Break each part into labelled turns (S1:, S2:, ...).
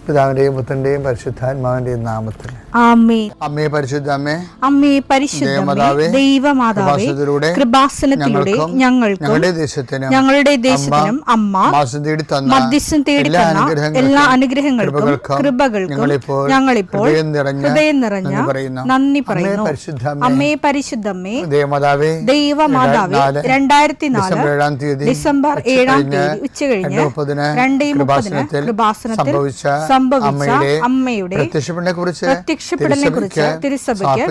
S1: പിതാവിന്റെയും പുത്രന്റെയും പരിശുദ്ധാത്മാവിന്റെയും നാമത്തിൽ
S2: ആമേൻ.
S1: അമ്മേ പരിശുദ്ധ അമ്മേ,
S2: അമ്മേ പരിശുദ്ധമേ, ദൈവമാതാവേ, കൃപാസനത്തിലൂടെ ഞങ്ങൾക്കും ഞങ്ങളുടെ ദേശത്തിനും അമ്മ മധ്യസ്ഥം തേടി തന്ന എല്ലാ അനുഗ്രഹങ്ങൾക്കും കൃപകൾക്കും ഞങ്ങളിപ്പോൾ ഹൃദയം നിറഞ്ഞ നന്ദി പറയുന്നു. അമ്മേ പരിശുദ്ധമേ, ദൈവമാതാവേ, 2004 ഡിസംബർ 7 ഉച്ചകഴിഞ്ഞ് 2:30 കൃപാസനത്തിൽ സംഭവിച്ച അമ്മയുടെ പ്രത്യക്ഷപ്പെടലിനെക്കുറിച്ച് തിരുസഭയ്ക്ക്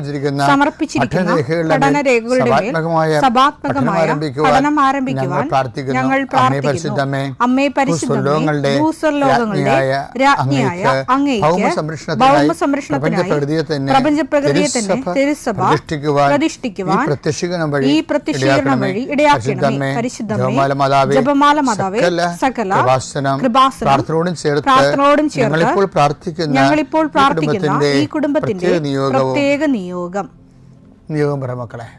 S2: സമർപ്പിച്ചിരിക്കുന്ന പഠനരേഖകളുടെ മേൽ സഭാത്മകമായ പഠനം ആരംഭിക്കുവാൻ ഞങ്ങൾ പ്രാർത്ഥിക്കുന്നു. അമ്മേ പരിശുദ്ധമേ, ഭൂസ്വർലോകങ്ങളുടെ രാജ്ഞിയായ അങ്ങേയ്ക്ക് ഭൗമസംരക്ഷണത്തിനായി പ്രപഞ്ചപ്രകൃതിയെ തന്നെ തിരുസഭ പ്രതിഷ്ഠിക്കുവാൻ ഈ പ്രത്യക്ഷീകരണം വഴി ഇടയാക്കണമേ. പരിശുദ്ധമേ, ജപമാല മാതാവേ, സകല കൃപാസനം പ്രാർത്ഥനയോടും ചേർത്ത് ഞങ്ങളിപ്പോൾ പ്രാർത്ഥിക്കുന്ന ഈ കുടുംബത്തിന്റെ പ്രത്യേക നിയോഗം
S1: പറ മക്കളെ.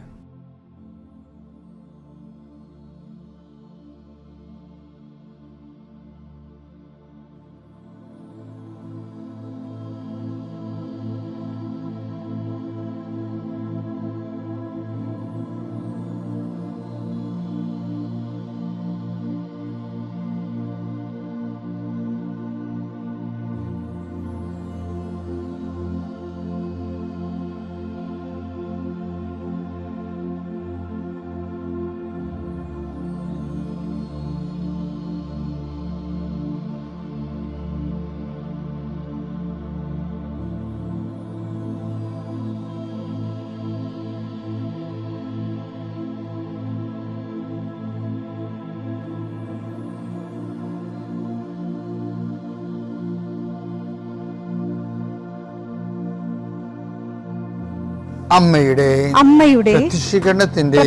S2: അമ്മയുടെ പ്രത്യക്ഷീകരണത്തിന്റെ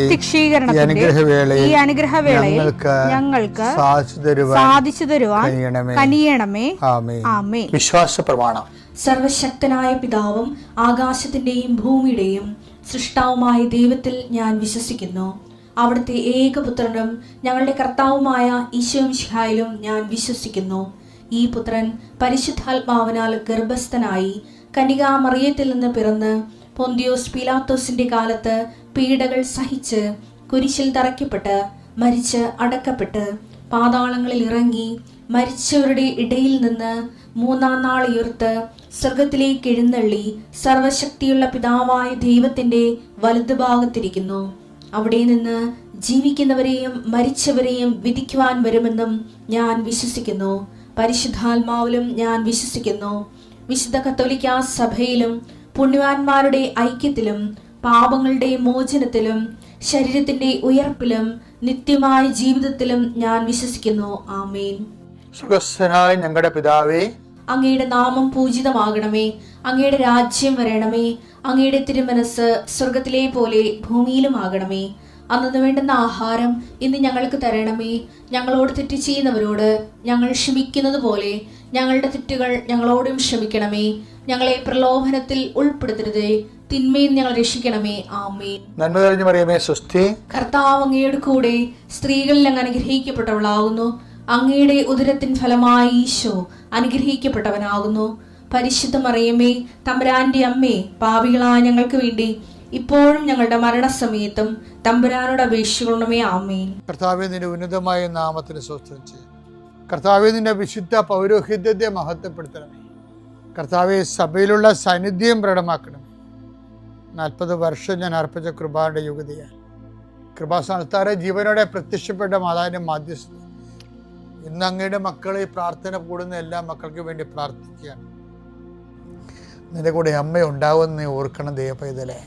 S2: ഈ അനുഗ്രഹവേളയിൽ ഞങ്ങൾക്ക് സാധിച്ചു തരുവാൻ കനിയണമേ. ആമേൻ.
S1: വിശ്വാസ പ്രമാണം.
S3: സർവശക്തനായ പിതാവും ആകാശത്തിന്റെയും ഭൂമിയുടെയും സൃഷ്ടാവുമായ ദൈവത്തിൽ ഞാൻ വിശ്വസിക്കുന്നു. അവിടുത്തെ ഏകപുത്രനും ഞങ്ങളുടെ കർത്താവുമായ ഈശോമിശിഹായിലും ഞാൻ വിശ്വസിക്കുന്നു. ഈ പുത്രൻ പരിശുദ്ധാത്മാവിനാൽ ഗർഭസ്ഥനായി കന്യകാമറിയത്തിൽ നിന്ന് പിറന്ന് പൊന്തിയോസ് പീലാത്തോസിന്റെ കാലത്ത് പീഡകൾ സഹിച്ച് കുരിശിൽ തറയ്ക്കപ്പെട്ട് മരിച്ച് അടക്കപ്പെട്ട് പാതാളങ്ങളിൽ ഇറങ്ങി മരിച്ചവരുടെ ഇടയിൽ നിന്ന് 3-ാം നാൾ ഉയർത്ത് സ്വർഗത്തിലേക്ക് എഴുന്നള്ളി സർവശക്തിയുള്ള പിതാവായ ദൈവത്തിന്റെ വലതുഭാഗത്തിരിക്കുന്നു. അവിടെ നിന്ന് ജീവിക്കുന്നവരെയും മരിച്ചവരെയും വിധിക്കുവാൻ വരുമെന്നും ഞാൻ വിശ്വസിക്കുന്നു. പരിശുദ്ധാത്മാവിലും ഞാൻ വിശ്വസിക്കുന്നു. വിശുദ്ധ കത്തോലിക്കാ സഭയിലും പുണ്യവാന്മാരുടെ ഐക്യത്തിലും പാപങ്ങളുടെ മോചനത്തിലും ശരീരത്തിന്റെ ഉയർപ്പിലും നിത്യമായ ജീവിതത്തിലും ഞാൻ വിശ്വസിക്കുന്നു. ആമേൻ.
S1: സ്വർഗ്ഗസ്ഥനായ ഞങ്ങളുടെ പിതാവേ,
S3: അങ്ങയുടെ നാമം പൂജിതമാകണമേ. അങ്ങയുടെ രാജ്യം വരണമേ. അങ്ങയുടെ തിരുമനസ് സ്വർഗത്തിലെ പോലെ ഭൂമിയിലും ആകണമേ. അന്നു വേണ്ടുന്ന ആഹാരം ഇന്ന് ഞങ്ങൾക്ക് തരണമേ. ഞങ്ങളോട് തെറ്റ് ചെയ്യുന്നവരോട് ഞങ്ങൾ ക്ഷമിക്കുന്നത് പോലെ ഞങ്ങളുടെ തെറ്റുകൾ ഞങ്ങളോടും ക്ഷമിക്കണമേ. ഞങ്ങളെ പ്രലോഭനത്തിൽ ഉൾപ്പെടുത്തരുതേ, തിന്മയിൽ ഞങ്ങൾ രക്ഷിക്കണമേ. ആമേൻ.
S1: നന്മ നിറഞ്ഞ മറിയമേ, സ്വസ്തി.
S3: കർത്താവ് അങ്ങയുടെ കൂടെ സ്ത്രീകളിൽ അങ്ങ് അനുഗ്രഹിക്കപ്പെട്ടവളാകുന്നു. അങ്ങയുടെ ഉദരത്തിൻ ഫലമായി ഈശോ അനുഗ്രഹിക്കപ്പെട്ടവനാകുന്നു. പരിശുദ്ധ മറിയമേ, തമ്പുരാന്റെ അമ്മേ, പാപികളായ ഞങ്ങൾക്ക് വേണ്ടി ഇപ്പോഴും ഞങ്ങളുടെ മരണസമയത്തും തമ്പുരാനോട് അപേക്ഷിക്കണമേ. ആമേൻ.
S1: കർത്താവേ, നിന്റെ ഉന്നതമായ നാമത്തിന് സ്തോത്രം ചെയ്യും. കർത്താവേ, നിന്റെ വിശുദ്ധ പൗരോഹിത്യത്തെ മഹത്വപ്പെടുത്തണമേ. കർത്താവെ, സഭയിലുള്ള സാന്നിധ്യം പ്രകടമാക്കണമേ. 40 വർഷം ഞാൻ അർപ്പിച്ച കൃപാന്റെ യുഗതിയാൽ കൃപാസ്ഥാനത്താറെ ജീവനോടെ പ്രത്യക്ഷപ്പെട്ട മാതാവിന്റെ മാധ്യസ്ഥ ഇന്ന് അങ്ങയുടെ മക്കളെ പ്രാർത്ഥന കൂടുന്ന എല്ലാ മക്കൾക്ക് വേണ്ടി പ്രാർത്ഥിക്കുകയാണ്. നിന്റെ കൂടെ അമ്മ ഉണ്ടാവുമെന്ന് ഓർക്കണം ദൈവപൈതലേ.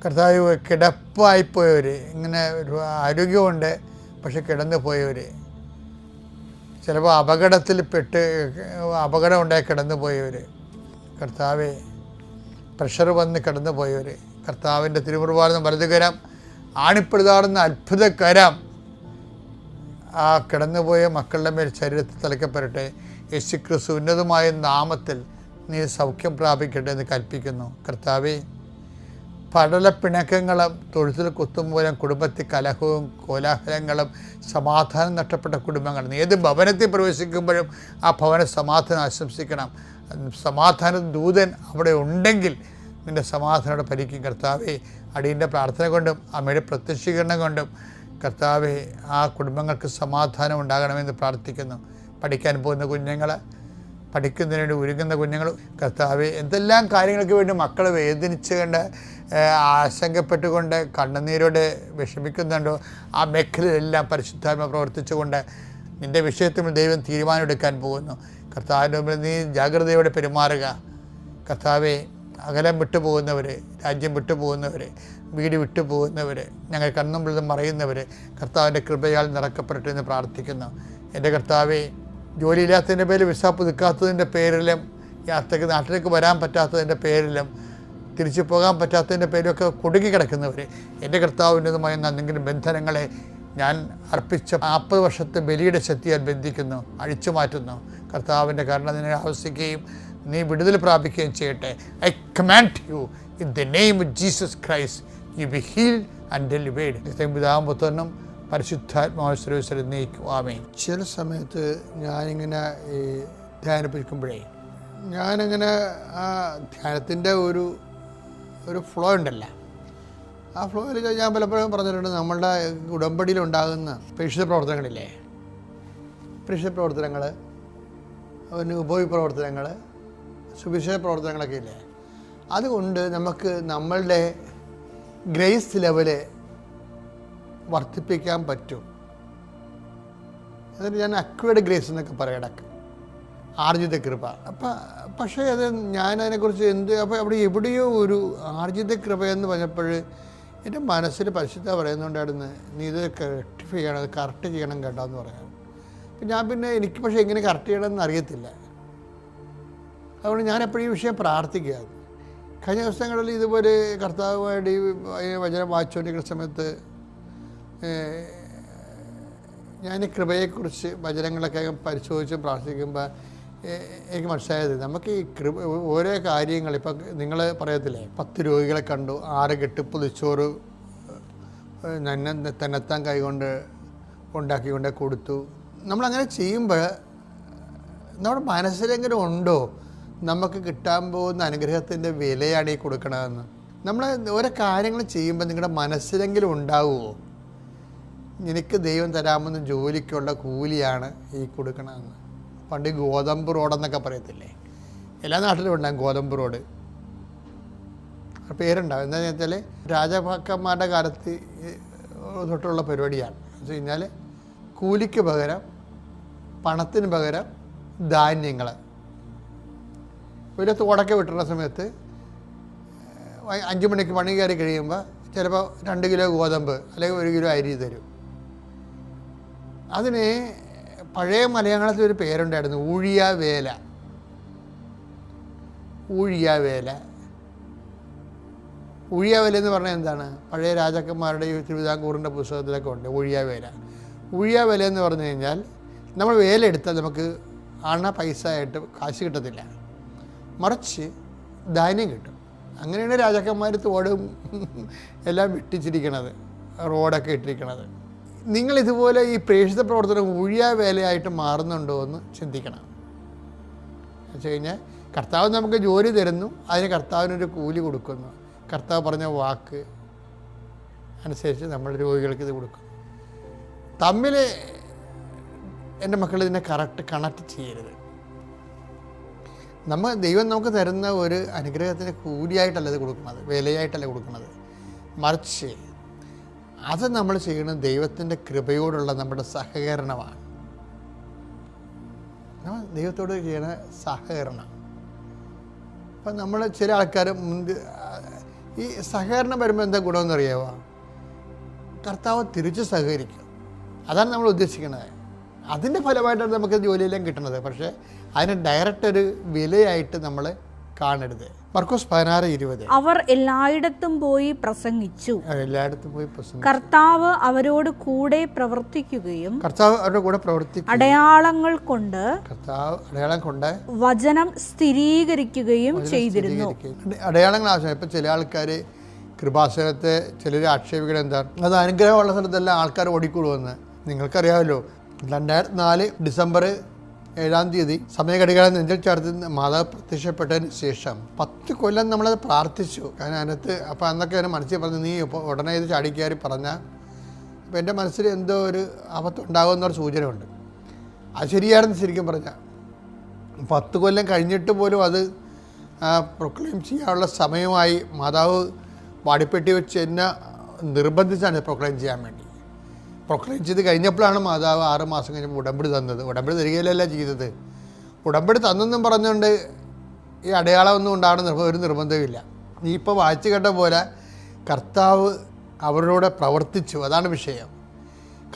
S1: കർത്താവ്, കിടപ്പായിപ്പോയവർ, ഇങ്ങനെ ഒരു ആരോഗ്യമുണ്ട് പക്ഷെ കിടന്നു പോയവർ, ചിലപ്പോൾ അപകടം ഉണ്ടായി കിടന്നു പോയവർ, കർത്താവെ, പ്രഷർ വന്ന് കിടന്നു പോയവർ, കർത്താവിൻ്റെ തിരുമുറുവാർന്ന വലതുകരം, ആണിപ്പെടുതാറുന്ന അത്ഭുതകരം ആ കിടന്നുപോയ മക്കളുടെ മേൽ ശരീരത്തിൽ തലയ്ക്കപ്പെടട്ടെ. യേശുക്രിസ്തു ഉന്നതമായ നാമത്തിൽ നീ സൗഖ്യം പ്രാപിക്കട്ടെ എന്ന് കൽപ്പിക്കുന്നു. കർത്താവെ, പടലപ്പിണക്കങ്ങളും തൊഴുത്തിൽ കുത്തുമൂലം കുടുംബത്തിൽ കലഹവും കോലാഹലങ്ങളും സമാധാനം നഷ്ടപ്പെട്ട കുടുംബങ്ങൾ. നീ ഏത് ഭവനത്തിൽ പ്രവേശിക്കുമ്പോഴും ആ ഭവന സമാധാനം ആശംസിക്കണം. സമാധാന ദൂതൻ അവിടെ ഉണ്ടെങ്കിൽ നിൻ്റെ സമാധാനോടെ ഭരിക്കും. കർത്താവേ, അടിയൻ്റെ പ്രാർത്ഥന കൊണ്ടും അമ്മയുടെ പ്രത്യക്ഷീകരണം കൊണ്ടും കർത്താവേ, ആ കുടുംബങ്ങൾക്ക് സമാധാനം ഉണ്ടാകണമെന്ന് പ്രാർത്ഥിക്കുന്നു. പഠിക്കാൻ പോകുന്ന കുഞ്ഞുങ്ങൾ, പഠിക്കുന്നതിന് വേണ്ടി ഒരുങ്ങുന്ന കുഞ്ഞുങ്ങൾ, കർത്താവേ, എന്തെല്ലാം കാര്യങ്ങൾക്ക് വേണ്ടി മക്കൾ വേദനിച്ചുകൊണ്ട് ആശങ്കപ്പെട്ടുകൊണ്ട് കണ്ണുനീരോടെ വിഷമിക്കുന്നുണ്ടോ ആ മേഖലയിലെല്ലാം പരിശുദ്ധാത്മ പ്രവർത്തിച്ചുകൊണ്ട് നിൻ്റെ വിഷയത്തിൽ ദൈവം തീരുമാനമെടുക്കാൻ പോകുന്നു. കർത്താവിൻ്റെ മുമ്പിൽ നീ ജാഗ്രതയോടെ പെരുമാറുക. കർത്താവെ, അകലം വിട്ടുപോകുന്നവർ, രാജ്യം വിട്ടുപോകുന്നവർ, വീട് വിട്ടുപോകുന്നവർ, ഞങ്ങൾ കണ്ണുമ്പിൽ മറയുന്നവർ കർത്താവിൻ്റെ കൃപയാൽ നിറക്കപ്പെടട്ടെ എന്ന് പ്രാർത്ഥിക്കുന്നു. എൻ്റെ കർത്താവെ, ജോലിയില്ലാത്തതിൻ്റെ പേരിൽ വിസ പുതുക്കാത്തതിൻ്റെ പേരിലും യാത്രയ്ക്ക് നാട്ടിലേക്ക് വരാൻ പറ്റാത്തതിൻ്റെ പേരിലും തിരിച്ചു പോകാൻ പറ്റാത്തതിൻ്റെ പേരിലൊക്കെ കുടുങ്ങി കിടക്കുന്നവർ, എൻ്റെ കർത്താവിൻ്റെതുമായ എന്തെങ്കിലും ബന്ധനങ്ങളെ ഞാൻ അർപ്പിച്ച 40 വർഷത്തെ ബലിയുടെ ശക്തിയാൽ ബന്ധിക്കുന്നു, അഴിച്ചു മാറ്റുന്നു. കർത്താവിൻ്റെ കരുണ നിന്നെ ആവശ്യിക്കുകയും നീ വിടുതൽ പ്രാപിക്കുകയും ചെയ്യട്ടെ. I command you in the name of Jesus Christ, you be healed and delivered. പിതാവും പുത്രനും പരിശുദ്ധാത്മാവിനെ നീക്കും. ആമേൻ. ചില സമയത്ത് ഞാനിങ്ങനെ ധ്യാനിപ്പിക്കുമ്പോഴേ ഞാനിങ്ങനെ ആ ധ്യാനത്തിൻ്റെ ഒരു ഫ്ലോ ഉണ്ടല്ലോ, ആ ഫ്ലോയിൽ ഞാൻ പലപ്പോഴും പറഞ്ഞിട്ടുണ്ട്, നമ്മളുടെ ഉടമ്പടിയിലുണ്ടാകുന്ന പ്രേക്ഷിത പ്രവർത്തനങ്ങളില്ലേ, പ്രേക്ഷിത പ്രവർത്തനങ്ങൾ, ഉപയോഗ പ്രവർത്തനങ്ങൾ, സുവിശേഷ പ്രവർത്തനങ്ങളൊക്കെ ഇല്ലേ, അതുകൊണ്ട് നമുക്ക് നമ്മളുടെ ഗ്രേസ് ലെവല് വർദ്ധിപ്പിക്കാൻ പറ്റും. അതിന് ഞാൻ അക്വേർഡ് ഗ്രേസ് എന്നൊക്കെ പറയടക്ക്, ആർജിത കൃപ. പക്ഷേ അത് ഞാനതിനെക്കുറിച്ച് അപ്പോൾ അവിടെ എവിടെയോ ഒരു ആർജിത കൃപ എന്ന് പറഞ്ഞപ്പോൾ എൻ്റെ മനസ്സിൽ പരിശുദ്ധ പറയുന്നുണ്ടായിരുന്നു, നീ ഇത് റെക്ടിഫൈ ചെയ്യണം, അത് കറക്റ്റ് ചെയ്യണം കേട്ടോ എന്ന് പറയാം. പിന്നെ എനിക്ക് പക്ഷേ എങ്ങനെ കറക്റ്റ് ചെയ്യണമെന്ന് അറിയത്തില്ല. അതുകൊണ്ട് ഞാൻ എപ്പോഴും ഈ വിഷയം പ്രാർത്ഥിക്കുകയാണ്. കഴിഞ്ഞ ദിവസങ്ങളിൽ ഇതുപോലെ കർത്താവുമായിട്ട് ഈ വചനം വായിച്ചുകൊണ്ടിരിക്കുന്ന സമയത്ത് ഞാൻ കൃപയെക്കുറിച്ച് വചനങ്ങളൊക്കെ പരിശോധിച്ച് പ്രാർത്ഥിക്കുമ്പോൾ എനിക്ക് മനസ്സിലായത്, നമുക്ക് ഈ കൃപ ഓരോ കാര്യങ്ങൾ, ഇപ്പം നിങ്ങൾ പറയത്തില്ലേ 10 രോഗികളെ കണ്ടു, 6 കെട്ടിപ്പൊതിച്ചോറ് തന്നെത്താൻ കൈകൊണ്ട് ഉണ്ടാക്കിക്കൊണ്ട് കൊടുത്തു. നമ്മളങ്ങനെ ചെയ്യുമ്പോൾ നമ്മുടെ മനസ്സിലെങ്കിലും ഉണ്ടോ നമുക്ക് കിട്ടാൻ പോകുന്ന അനുഗ്രഹത്തിൻ്റെ വിലയാണ് ഈ കൊടുക്കണതെന്ന്. നമ്മൾ ഓരോ കാര്യങ്ങൾ ചെയ്യുമ്പോൾ നിങ്ങളുടെ മനസ്സിലെങ്കിലും ഉണ്ടാവുമോ, എനിക്ക് ദൈവം തരാമെന്ന് ജോലിക്കുള്ള കൂലിയാണ് ഈ കൊടുക്കണമെന്ന്. പണ്ട് ഗോതമ്പ് റോഡെന്നൊക്കെ പറയത്തില്ലേ, എല്ലാ നാട്ടിലും ഉണ്ടാകും ഗോതമ്പ് റോഡ്, പേരുണ്ടാവും. എന്താണെന്ന് വെച്ചാൽ രാജാക്കന്മാരുടെ കാലത്ത് തൊട്ടുള്ള പരിപാടിയാണ്. എന്ന് വെച്ച് കഴിഞ്ഞാൽ കൂലിക്ക് പകരം പണത്തിന് പകരം ധാന്യങ്ങൾ. ഒരു തോടൊക്കെ വിട്ടുള്ള സമയത്ത് 5 മണിക്ക് പണി കയറി കഴിയുമ്പോൾ ചിലപ്പോൾ 2 കിലോ ഗോതമ്പ് അല്ലെങ്കിൽ 1 കിലോ അരി തരും. അതിന് പഴയ മലയാളത്തിൽ ഒരു പേരുണ്ടായിരുന്നു, ഊഴിയാവേല. ഊഴിയാവേല എന്ന് പറഞ്ഞാൽ എന്താണ്? പഴയ രാജാക്കന്മാരുടെ ഈ തിരുവിതാംകൂറിൻ്റെ പുസ്തകത്തിലൊക്കെ ഉണ്ട് ഊഴിയാവേല. ഊഴിയാവേല എന്ന് പറഞ്ഞു കഴിഞ്ഞാൽ നമ്മൾ വേല എടുത്താൽ നമുക്ക് പൈസ ആയിട്ട് കാശ് കിട്ടത്തില്ല, മറിച്ച് ധാന്യം കിട്ടും. അങ്ങനെയാണ് രാജാക്കന്മാർ തോടും എല്ലാം വെട്ടിച്ചിരിക്കണത്, റോഡൊക്കെ ഇട്ടിരിക്കണത്. നിങ്ങളിതുപോലെ ഈ പ്രേക്ഷിത പ്രവർത്തനം ഊഴിയാവേലയായിട്ട് മാറുന്നുണ്ടോ എന്ന് ചിന്തിക്കണം. എന്ന് വെച്ച് കഴിഞ്ഞാൽ കർത്താവ് നമുക്ക് ജോലി തരുന്നു, അതിന് കർത്താവിനൊരു കൂലി കൊടുക്കുന്നു. കർത്താവ് പറഞ്ഞ വാക്ക് അനുസരിച്ച് നമ്മൾ രോഗികൾക്ക് ഇത് കൊടുക്കും. തമ്മിൽ എൻ്റെ മക്കൾ ഇതിനെ കണക്ട് ചെയ്യരുത്. ദൈവം നമുക്ക് തരുന്ന ഒരു അനുഗ്രഹത്തിന് കൂലിയായിട്ടല്ല ഇത് കൊടുക്കുന്നത്, വിലയായിട്ടല്ല കൊടുക്കുന്നത്, മറിച്ച് അത് നമ്മൾ ചെയ്യുന്നത് ദൈവത്തിൻ്റെ കൃപയോടുള്ള നമ്മുടെ സഹകരണമാണ്. ദൈവത്തോട് ചെയ്യുന്ന സഹകരണം. അപ്പം നമ്മൾ ചില ആൾക്കാർ ഈ സഹകരണം വരുമ്പോൾ എന്താ ഗുണമെന്ന് അറിയാമോ? കർത്താവ് തിരിച്ച് സഹകരിക്കും. അതാണ് നമ്മൾ ഉദ്ദേശിക്കുന്നത്. അതിൻ്റെ ഫലമായിട്ടാണ് നമുക്ക് ജോലിയെല്ലാം കിട്ടുന്നത്. പക്ഷേ അതിന് ഡയറക്റ്റ് ഒരു വിലയായിട്ട് നമ്മൾ കാണരുത്. മർക്കോസ് 16:20.
S2: അവർ എല്ലായിടത്തും പോയി പ്രസംഗിച്ചു. കർത്താവ് അവരോട് കൂടെ പ്രവർത്തിക്കുകയും അടയാളങ്ങൾ കൊണ്ട് വചനം സ്ഥിരീകരിക്കുകയും ചെയ്തിരുന്നു.
S1: അടയാളങ്ങൾ ആവശ്യം. ഇപ്പം ചില ആൾക്കാർ കൃപാസനത്തെ ചിലർ ആക്ഷേപിക്കണം എന്താണ്, അത് അനുഗ്രഹമുള്ള സ്ഥലത്തെല്ലാം ആൾക്കാർ ഓടിക്കൂടുമെന്ന്. നിങ്ങൾക്കറിയാമല്ലോ, 2004 ഡിസംബർ 7-ാം തീയതി സമയഘടികാരം നെഞ്ചിൽ ചേർത്ത് മാതാവ് പ്രത്യക്ഷപ്പെട്ടതിന് ശേഷം 10 കൊല്ലം നമ്മളത് പ്രാർത്ഥിച്ചു. കാരണം അതിനകത്ത് അപ്പോൾ അന്നൊക്കെ എൻ്റെ മനസ്സിൽ പറഞ്ഞു, നീ ഇപ്പോൾ ഉടനെ ഇത് ചാടിക്കയറി പറഞ്ഞാൽ അപ്പോൾ എൻ്റെ മനസ്സിൽ എന്തോ ഒരു ആപത്തുണ്ടാകുമെന്നൊരു സൂചന ഉണ്ട്. അത് ശരിയായിരുന്നു. ശരിക്കും പറഞ്ഞാൽ 10 കൊല്ലം കഴിഞ്ഞിട്ട് പോലും അത് പ്രൊക്ലെയിം ചെയ്യാനുള്ള സമയമായി. മാതാവ് വാടിപ്പെട്ടി വെച്ച് എന്നെ നിർബന്ധിച്ചാണ് പ്രൊക്ലെയിം ചെയ്യാൻ വേണ്ടി. പ്രൊക്ലെയിം ചെയ്ത് കഴിഞ്ഞപ്പോഴാണ് മാതാവ് 6 മാസം കഴിഞ്ഞപ്പോൾ ഉടമ്പടി തന്നത്. ഉടമ്പടി തരികയിലല്ല ചെയ്തത്, ഉടമ്പടി തന്നെന്നും പറഞ്ഞുകൊണ്ട് ഈ അടയാളമൊന്നും ഉണ്ടാകണം ഒരു നിർബന്ധമില്ല. നീ ഇപ്പോൾ വായിച്ചു കേട്ട പോലെ കർത്താവ് അവരോട് പ്രവർത്തിച്ചു, അതാണ് വിഷയം.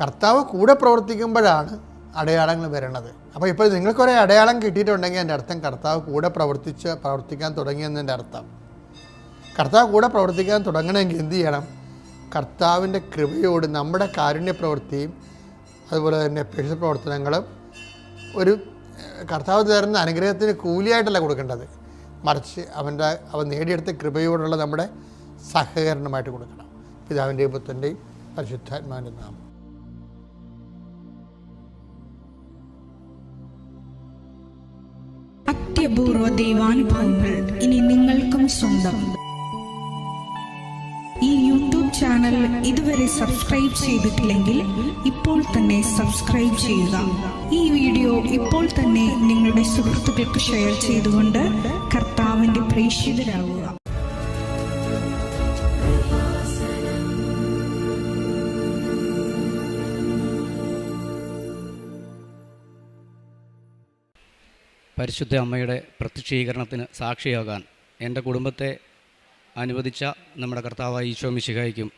S1: കർത്താവ് കൂടെ പ്രവർത്തിക്കുമ്പോഴാണ് അടയാളങ്ങൾ വരണത്. അപ്പോൾ ഇപ്പോൾ നിങ്ങൾക്കൊരു അടയാളം കിട്ടിയിട്ടുണ്ടെങ്കിൽ എൻ്റെ അർത്ഥം കർത്താവ് കൂടെ പ്രവർത്തിക്കാൻ തുടങ്ങിയെന്നതിൻ്റെ അർത്ഥം. കർത്താവ് കൂടെ പ്രവർത്തിക്കാൻ തുടങ്ങണമെങ്കിൽ എന്ത് ചെയ്യണം? കർത്താവിൻ്റെ കൃപയോട് നമ്മുടെ കാരുണ്യ പ്രവൃത്തിയും അതുപോലെ തന്നെ പേഴ്സ പ്രവർത്തനങ്ങളും ഒരു കർത്താവ് തരുന്ന അനുഗ്രഹത്തിന് കൂലിയായിട്ടല്ല കൊടുക്കേണ്ടത്, മറിച്ച് അവൻ നേടിയെടുത്ത കൃപയോടുള്ള നമ്മുടെ സഹകരണമായിട്ട് കൊടുക്കണം. പിതാവിൻ്റെയും പുത്രൻ്റെയും പരിശുദ്ധാത്മാവിൻ്റെ നാമം.
S4: അത്യപൂർവ ദൈവാനുഭവങ്ങൾ ഇനി നിങ്ങൾക്കും സ്വന്തം. ഈ യൂട്യൂബ് ചാനൽ ഇതുവരെ സബ്സ്ക്രൈബ് ചെയ്തിട്ടില്ലെങ്കിൽ ഇപ്പോൾ തന്നെ സബ്സ്ക്രൈബ് ചെയ്യുക. ഈ വീഡിയോ ഇപ്പോൾ തന്നെ നിങ്ങളുടെ സുഹൃത്തുക്കൾക്ക് ഷെയർ ചെയ്തുകൊണ്ട് കർത്താവിന്റെ പ്രേക്ഷിതരാകുക.
S5: പരിശുദ്ധ അമ്മയുടെ പ്രത്യക്ഷീകരണത്തിന് സാക്ഷിയാകാൻ എൻ്റെ കുടുംബത്തെ അനുവദിച്ച നമ്മുടെ കർത്താവായ ഈശോ മിശിഹായ്ക്കും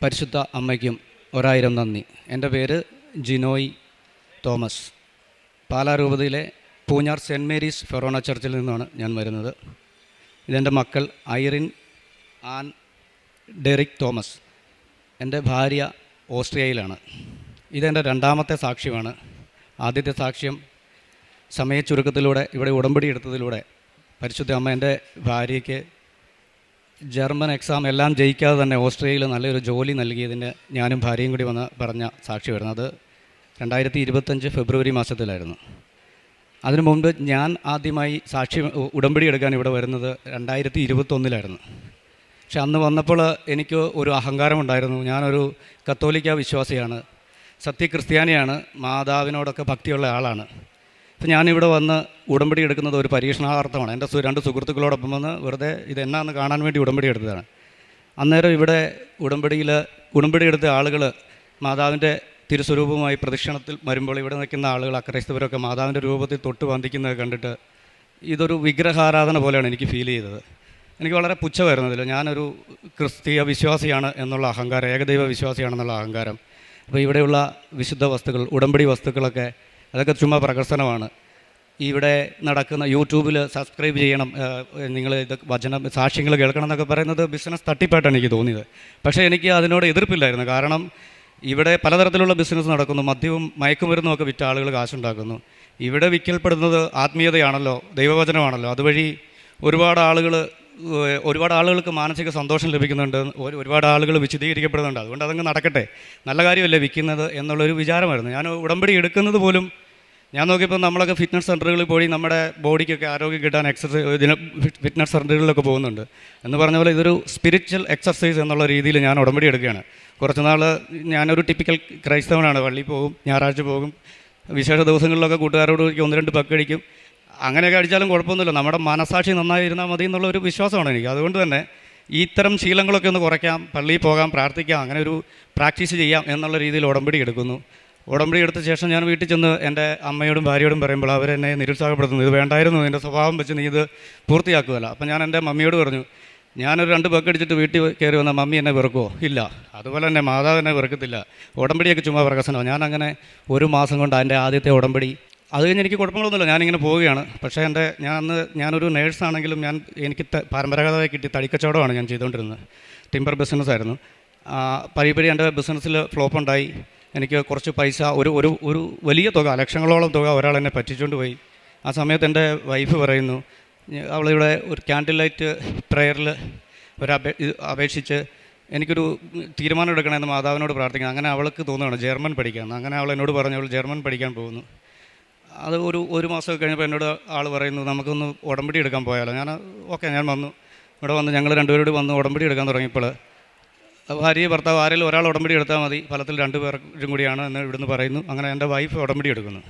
S5: പരിശുദ്ധ അമ്മയ്ക്കും 1000 നന്ദി. എൻ്റെ പേര് ജിനോയ് തോമസ്. പാലാ രൂപതയിലെ പൂഞ്ഞാർ സെൻറ്റ് മേരീസ് ഫെറോന ചർച്ചിൽ നിന്നാണ് ഞാൻ വരുന്നത്. ഇതെൻ്റെ മക്കൾ ഐറിൻ ആൻ ഡെറിക് തോമസ്. എൻ്റെ ഭാര്യ ഓസ്ട്രിയയിലാണ്. ഇതെൻ്റെ 2ാമത്തെ സാക്ഷ്യമാണ്. ആദ്യത്തെ സാക്ഷ്യം സമയച്ചുരുക്കത്തിലൂടെ ഇവിടെ ഉടമ്പടി എടുത്തതിലൂടെ പരിശുദ്ധ അമ്മ എൻ്റെ ഭാര്യയ്ക്ക് ജർമ്മൻ എക്സാം എല്ലാം ജയിക്കാതെ തന്നെ ഓസ്ട്രേലിയയിൽ നല്ലൊരു ജോലി നൽകിയതിൻ്റെ ഞാനും ഭാര്യയും കൂടി വന്ന് പറഞ്ഞ സാക്ഷി വരുന്നത് 2025 ഫെബ്രുവരി മാസത്തിലായിരുന്നു. അതിനു മുമ്പ് ഞാൻ ആദ്യമായി ഉടമ്പടി എടുക്കാൻ ഇവിടെ വരുന്നത് 2021 പക്ഷെ അന്ന് വന്നപ്പോൾ എനിക്ക് ഒരു അഹങ്കാരമുണ്ടായിരുന്നു. ഞാനൊരു കത്തോലിക്ക വിശ്വാസിയാണ്, സത്യക്രിസ്ത്യാനിയാണ്, മാതാവിനോടൊക്കെ ഭക്തിയുള്ള ആളാണ്. അപ്പോൾ ഞാനിവിടെ വന്ന് ഉടമ്പടി എടുക്കുന്നത് ഒരു പരീക്ഷണാർത്ഥമാണ്. എൻ്റെ 2 സുഹൃത്തുക്കളോടൊപ്പം വന്ന് വെറുതെ ഇതെന്നാന്ന് കാണാൻ വേണ്ടി ഉടമ്പടി എടുത്തതാണ്. അന്നേരം ഇവിടെ ഉടമ്പടി എടുത്ത ആളുകൾ മാതാവിൻ്റെ തിരുസ്വരൂപമായി പ്രദക്ഷിണത്തിൽ വരുമ്പോൾ ഇവിടെ നിൽക്കുന്ന ആളുകൾ അക്രൈസ്തവരൊക്കെ മാതാവിൻ്റെ രൂപത്തിൽ തൊട്ട് വന്ദിക്കുന്നത് കണ്ടിട്ട് ഇതൊരു വിഗ്രഹാരാധന പോലെയാണ് എനിക്ക് ഫീൽ ചെയ്തത്. എനിക്ക് വളരെ പുച്ഛമായിരുന്നതില്ല. ഞാനൊരു ക്രിസ്തീയ വിശ്വാസിയാണ് എന്നുള്ള അഹങ്കാരം, ഏകദൈവ വിശ്വാസിയാണെന്നുള്ള അഹങ്കാരം. അപ്പോൾ ഇവിടെയുള്ള വിശുദ്ധ വസ്തുക്കൾ, ഉടമ്പടി വസ്തുക്കളൊക്കെ അതൊക്കെ ചുമ്മാ പ്രകർശനമാണ്. ഇവിടെ നടക്കുന്ന യൂട്യൂബിൽ സബ്സ്ക്രൈബ് ചെയ്യണം, നിങ്ങൾ ഇത് സാക്ഷ്യങ്ങൾ കേൾക്കണം എന്നൊക്കെ പറയുന്നത് ബിസിനസ് തട്ടിപ്പായിട്ടാണ് എനിക്ക് തോന്നിയത്. പക്ഷേ എനിക്ക് അതിനോട് എതിർപ്പില്ലായിരുന്നു. കാരണം ഇവിടെ പലതരത്തിലുള്ള ബിസിനസ് നടക്കുന്നു. മദ്യവും മയക്കുമരുന്നും ഒക്കെ വിറ്റ ആളുകൾ കാശുണ്ടാക്കുന്നു. ഇവിടെ വിൽക്കപ്പെടുന്നത് ആത്മീയതയാണല്ലോ, ദൈവവചനമാണല്ലോ. അതുവഴി ഒരുപാട് ആളുകൾക്ക് മാനസിക സന്തോഷം ലഭിക്കുന്നുണ്ട്, ഒരുപാട് ആളുകൾ വിശദീകരിക്കപ്പെടുന്നുണ്ട്. അതുകൊണ്ട് അതങ്ങ് നടക്കട്ടെ, നല്ല കാര്യമല്ലേ വിൽക്കുന്നത് എന്നുള്ളൊരു വിചാരമായിരുന്നു. ഞാൻ ഉടമ്പടി എടുക്കുന്നത് പോലും ഞാൻ നോക്കിയപ്പോൾ നമ്മളൊക്കെ ഫിറ്റ്നസ് സെൻ്ററുകളിൽ പോയി നമ്മുടെ ബോഡിക്കൊക്കെ ആരോഗ്യം കിട്ടാൻ ഇതിന് ഫിറ്റ്നസ് സെൻ്ററുകളിലൊക്കെ പോകുന്നുണ്ട് എന്ന് പറഞ്ഞ പോലെ ഇതൊരു സ്പിരിച്വൽ എക്സർസൈസ് എന്നുള്ള രീതിയിൽ ഞാൻ ഉടമ്പടി എടുക്കുകയാണ്. കുറച്ച് നാൾ ഞാനൊരു ടിപ്പിക്കൽ ക്രൈസ്തവനാണ്. പള്ളിയിൽ പോകും, ഞായറാഴ്ച പോകും, വിശേഷ ദിവസങ്ങളിലൊക്കെ കൂട്ടുകാരോട് 1-2 പക്കടിക്കും. അങ്ങനെയൊക്കെ അടിച്ചാലും കുഴപ്പമൊന്നുമില്ല, നമ്മുടെ മനസാക്ഷി നന്നായിരുന്നാൽ മതി എന്നുള്ള ഒരു വിശ്വാസമാണ് എനിക്ക്. അതുകൊണ്ട് തന്നെ ഇത്തരം ശീലങ്ങളൊക്കെ ഒന്ന് കുറയ്ക്കാം, പള്ളിയിൽ പോകാം, പ്രാർത്ഥിക്കാം, അങ്ങനെ ഒരു പ്രാക്ടീസ് ചെയ്യാം എന്നുള്ള രീതിയിൽ ഉടമ്പടി എടുക്കുന്നു. ഉടമ്പടി എടുത്ത ശേഷം ഞാൻ വീട്ടിൽ ചെന്ന് എൻ്റെ അമ്മയോടും ഭാര്യയോടും പറയുമ്പോൾ അവരെന്നെ നിരുത്സാഹപ്പെടുത്തുന്നു. ഇത് വേണ്ടായിരുന്നു, നിൻ്റെ സ്വഭാവം വെച്ച് നീ ഇത് പൂർത്തിയാക്കുകയല്ല. അപ്പം ഞാൻ എൻ്റെ മമ്മിയോട് പറഞ്ഞു, ഞാനൊരു 2 പക്കടിച്ചിട്ട് വീട്ടിൽ കയറി വന്ന മമ്മി എന്നെ വെറുക്കുമോ? ഇല്ല. അതുപോലെ തന്നെ മാതാവ് എന്നെ വെറുക്കത്തില്ല. ഉടമ്പടിയൊക്കെ ചുമ്മാ പ്രകസനമാണ്. ഞാനങ്ങനെ 1 മാസം കൊണ്ട് എൻ്റെ ആദ്യത്തെ ഉടമ്പടി, അത് കഴിഞ്ഞ് എനിക്ക് കുഴപ്പങ്ങളൊന്നുമില്ല, ഞാനിങ്ങനെ പോവുകയാണ്. പക്ഷേ ഞാനൊരു നേഴ്സാണെങ്കിലും എനിക്ക് പരമ്പരാഗതമായി കിട്ടിയ തടിക്കച്ചവടമാണ് ഞാൻ ചെയ്തുകൊണ്ടിരുന്നത്. ടിമ്പർ ബിസിനസ്സായിരുന്നു. പരി എൻ്റെ ബിസിനസ്സിൽ ഫ്ലോപ്പ് ഉണ്ടായി. എനിക്ക് കുറച്ച് പൈസ, ഒരു വലിയ തുക, ലക്ഷങ്ങളോളം തുക ഒരാൾ എന്നെ പറ്റിച്ചുകൊണ്ട് പോയി. ആ സമയത്ത് എൻ്റെ വൈഫ് പറയുന്നു, അവളിവിടെ ഒരു ക്യാൻഡിൽ ലൈറ്റ് പ്രയറിൽ അപേക്ഷിച്ച് എനിക്കൊരു തീരുമാനം എടുക്കണമെന്ന് മാതാവിനോട് പ്രാർത്ഥിക്കണം. അങ്ങനെ അവൾക്ക് തോന്നുകയാണ് ജർമ്മൻ പഠിക്കാമെന്ന്. അങ്ങനെ അവൾ എന്നോട് പറഞ്ഞു അവൾ ജർമ്മൻ പഠിക്കാൻ പോകുന്നു. അത് ഒരു മാസമൊക്കെ കഴിഞ്ഞപ്പോൾ എന്നോട് ആൾ പറയുന്നു നമുക്കൊന്ന് ഉടമ്പടി എടുക്കാൻ പോയാലോ. ഞാൻ ഓക്കെ, ഞാൻ വന്നു. ഇവിടെ വന്ന് ഞങ്ങൾ രണ്ടുപേരോട് വന്ന് ഉടമ്പടി എടുക്കാൻ തുടങ്ങിയപ്പോൾ ഭാര്യ ഭർത്താവ് ആരെങ്കിലും ഒരാൾ ഉടമ്പടി എടുത്താൽ മതി, ഫലത്തിൽ 2 പേരും കൂടിയാണ് എന്ന് ഇവിടുന്ന് പറയുന്നു. അങ്ങനെ എൻ്റെ വൈഫ് ഉടമ്പടി എടുക്കുന്നു.